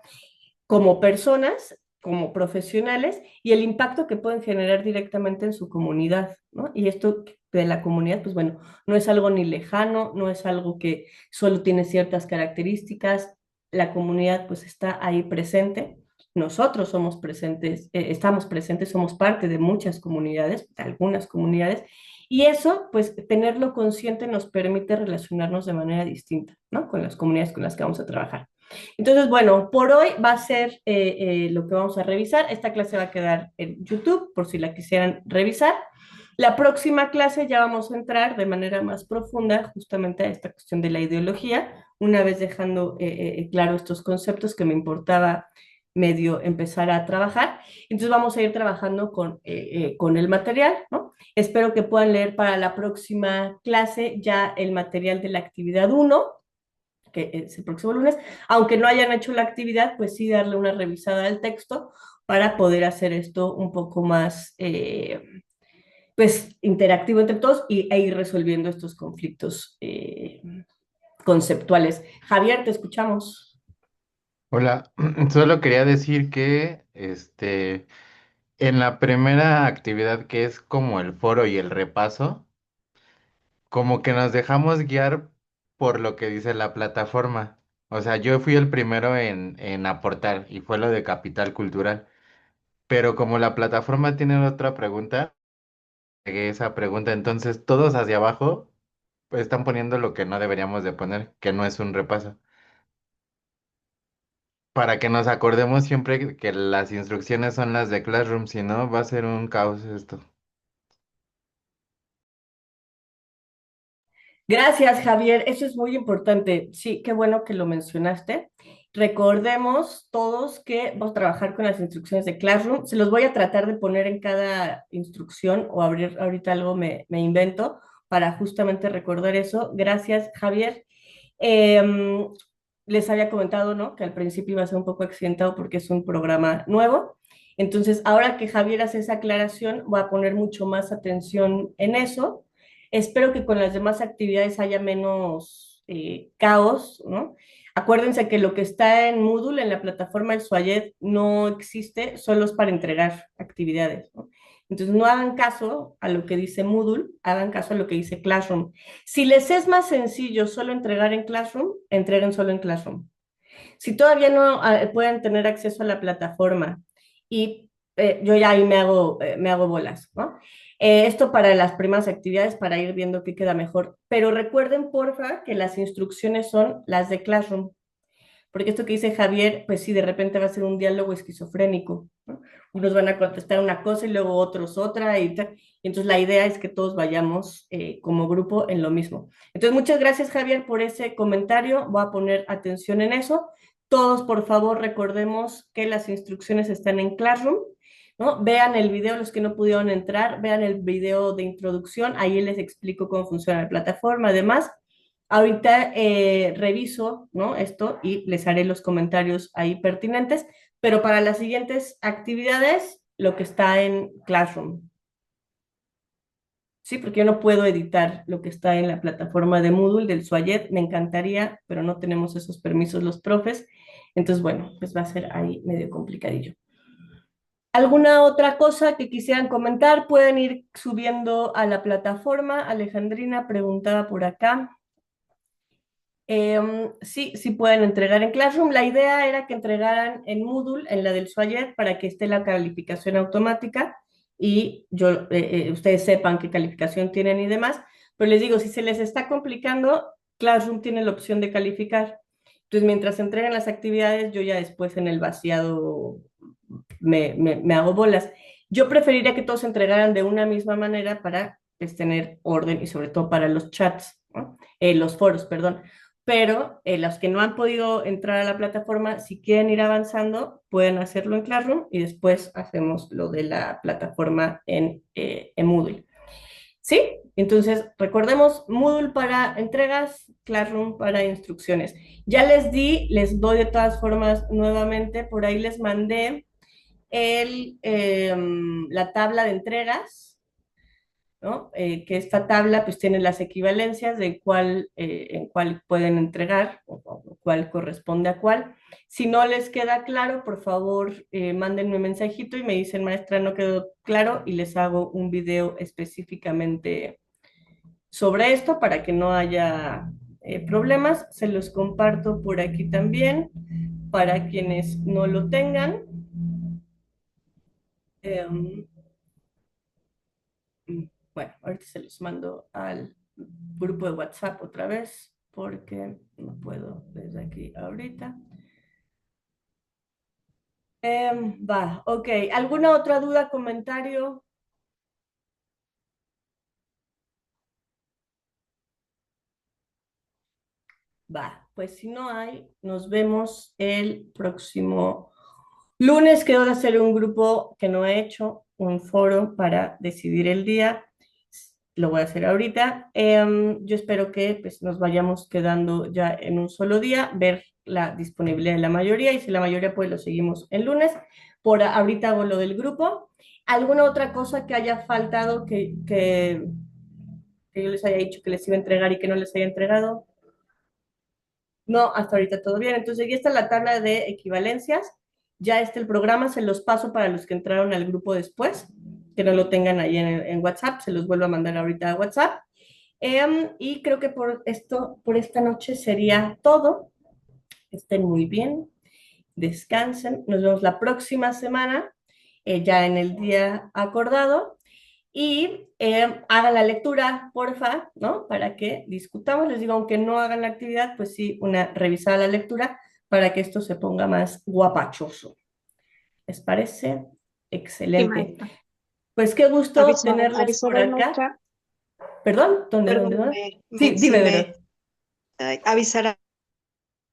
como personas, como profesionales y el impacto que pueden generar directamente en su comunidad, ¿no? Y esto de la comunidad, pues bueno, no es algo ni lejano, no es algo que solo tiene ciertas características, la comunidad pues está ahí presente, nosotros somos presentes, estamos presentes, somos parte de muchas comunidades, de algunas comunidades, y eso, pues tenerlo consciente nos permite relacionarnos de manera distinta, ¿no? Con las comunidades con las que vamos a trabajar. Entonces, bueno, por hoy va a ser lo que vamos a revisar. Esta clase va a quedar en YouTube por si la quisieran revisar. La próxima clase ya vamos a entrar de manera más profunda justamente a esta cuestión de la ideología, una vez dejando claro estos conceptos que me importaba medio empezar a trabajar. Entonces vamos a ir trabajando con el material, ¿no? Espero que puedan leer para la próxima clase ya el material de la actividad uno que es el próximo lunes, aunque no hayan hecho la actividad, pues sí darle una revisada al texto para poder hacer esto un poco más, pues, interactivo entre todos e ir resolviendo estos conflictos conceptuales. Javier, te escuchamos. Hola, solo quería decir que en la primera actividad que es como el foro y el repaso, como que nos dejamos guiar por lo que dice la plataforma. O sea, yo fui el primero en aportar y fue lo de capital cultural. Pero como la plataforma tiene otra pregunta, pegué esa pregunta, entonces todos hacia abajo pues, están poniendo lo que no deberíamos de poner, que no es un repaso. Para que nos acordemos siempre que las instrucciones son las de Classroom, si no va a ser un caos esto. Gracias, Javier. Eso es muy importante. Sí, qué bueno que lo mencionaste. Recordemos todos que vamos a trabajar con las instrucciones de Classroom. Se los voy a tratar de poner en cada instrucción o abrir ahorita algo me invento para justamente recordar eso. Gracias, Javier. Em, Les había comentado, ¿no? Que al principio iba a ser un poco accidentado porque es un programa nuevo. Entonces, ahora que Javier hace esa aclaración, voy a poner mucho más atención en eso. Espero que con las demás actividades haya menos caos, ¿no? Acuérdense que lo que está en Moodle, en la plataforma del Swayet, no existe, solo es para entregar actividades, ¿no? Entonces no hagan caso a lo que dice Moodle, hagan caso a lo que dice Classroom. Si les es más sencillo solo entregar en Classroom, entreguen solo en Classroom. Si todavía no pueden tener acceso a la plataforma y yo ya ahí me hago bolas, ¿no? Esto para las primeras actividades, para ir viendo qué queda mejor. Pero recuerden, porfa, que las instrucciones son las de Classroom. Porque esto que dice Javier, pues sí, de repente va a ser un diálogo esquizofrénico, ¿no? Unos van a contestar una cosa y luego otros otra y tal. Y entonces la idea es que todos vayamos como grupo en lo mismo. Entonces, muchas gracias, Javier, por ese comentario. Voy a poner atención en eso. Todos, por favor, recordemos que las instrucciones están en Classroom, ¿no? Vean el video, los que no pudieron entrar, vean el video de introducción, ahí les explico cómo funciona la plataforma. Además, ahorita reviso, ¿no? Esto y les haré los comentarios ahí pertinentes, pero para las siguientes actividades, lo que está en Classroom. Sí, porque yo no puedo editar lo que está en la plataforma de Moodle del Swayet, me encantaría, pero no tenemos esos permisos los profes. Entonces, bueno, pues va a ser ahí medio complicadillo. ¿Alguna otra cosa que quisieran comentar? Pueden ir subiendo a la plataforma. Alejandrina preguntaba por acá. Sí, sí pueden entregar en Classroom. La idea era que entregaran en Moodle, en la del Swayet, para que esté la calificación automática y ustedes sepan qué calificación tienen y demás. Pero les digo, si se les está complicando, Classroom tiene la opción de calificar. Entonces, mientras entregan las actividades, yo ya después en el vaciado me hago bolas. Yo preferiría que todos entregaran de una misma manera para pues, tener orden y sobre todo para los chats, ¿no? Los foros, perdón. Pero los que no han podido entrar a la plataforma, si quieren ir avanzando, pueden hacerlo en Classroom y después hacemos lo de la plataforma en Moodle. ¿Sí? Entonces, recordemos Moodle para entregas, Classroom para instrucciones. Ya les doy de todas formas nuevamente, por ahí les mandé la tabla de entregas, ¿no? Que esta tabla pues tiene las equivalencias de en cuál pueden entregar o cuál corresponde a cuál. Si no les queda claro, por favor, mándenme un mensajito y me dicen, maestra, no quedó claro y les hago un video específicamente sobre esto para que no haya problemas. Se los comparto por aquí también para quienes no lo tengan. Um, Bueno, ahorita se los mando al grupo de WhatsApp otra vez porque no puedo desde aquí ahorita. Ok. ¿Alguna otra duda, comentario? Pues si no hay, nos vemos el próximo lunes. Quedó de hacer un grupo que no he hecho, un foro para decidir el día. Lo voy a hacer ahorita. Yo espero que pues, nos vayamos quedando ya en un solo día, ver la disponibilidad de la mayoría y si la mayoría pues lo seguimos el lunes. Por ahorita hago lo del grupo. ¿Alguna otra cosa que haya faltado que yo les haya dicho que les iba a entregar y que no les haya entregado? No, hasta ahorita todo bien. Entonces, ya está la tabla de equivalencias. Ya está el programa, se los paso para los que entraron al grupo después, que no lo tengan ahí en WhatsApp, se los vuelvo a mandar ahorita a WhatsApp. Y creo que por esta noche sería todo. Estén muy bien, descansen. Nos vemos la próxima semana, ya en el día acordado. Y hagan la lectura, porfa, ¿no? Para que discutamos. Les digo, aunque no hagan la actividad, pues sí, una revisada la lectura para que esto se ponga más guapachoso. ¿Les parece? Sí, Excelente. maestra. Pues qué gusto tenerles por Avisaré, acá. maestra. ¿Perdón? ¿Dónde? Perdón, Sí, dime, Vero. avisará,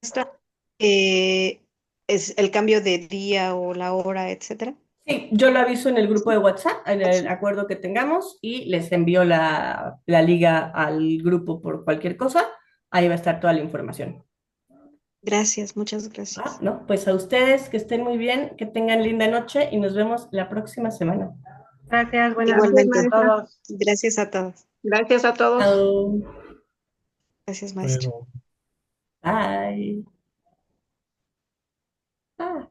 maestra, es el cambio de día o la hora, etcétera. Sí, yo lo aviso en el grupo Sí. de WhatsApp, en el acuerdo que tengamos, y les envío la liga al grupo por cualquier cosa. Ahí va a estar toda la información. Gracias, muchas gracias. No, pues a ustedes que estén muy bien, que tengan linda noche y nos vemos la próxima semana. Gracias, buenas noches Igualmente. a todos. Gracias a todos. Gracias a todos. Chao. Gracias, maestro. Luego. Bye. Ah.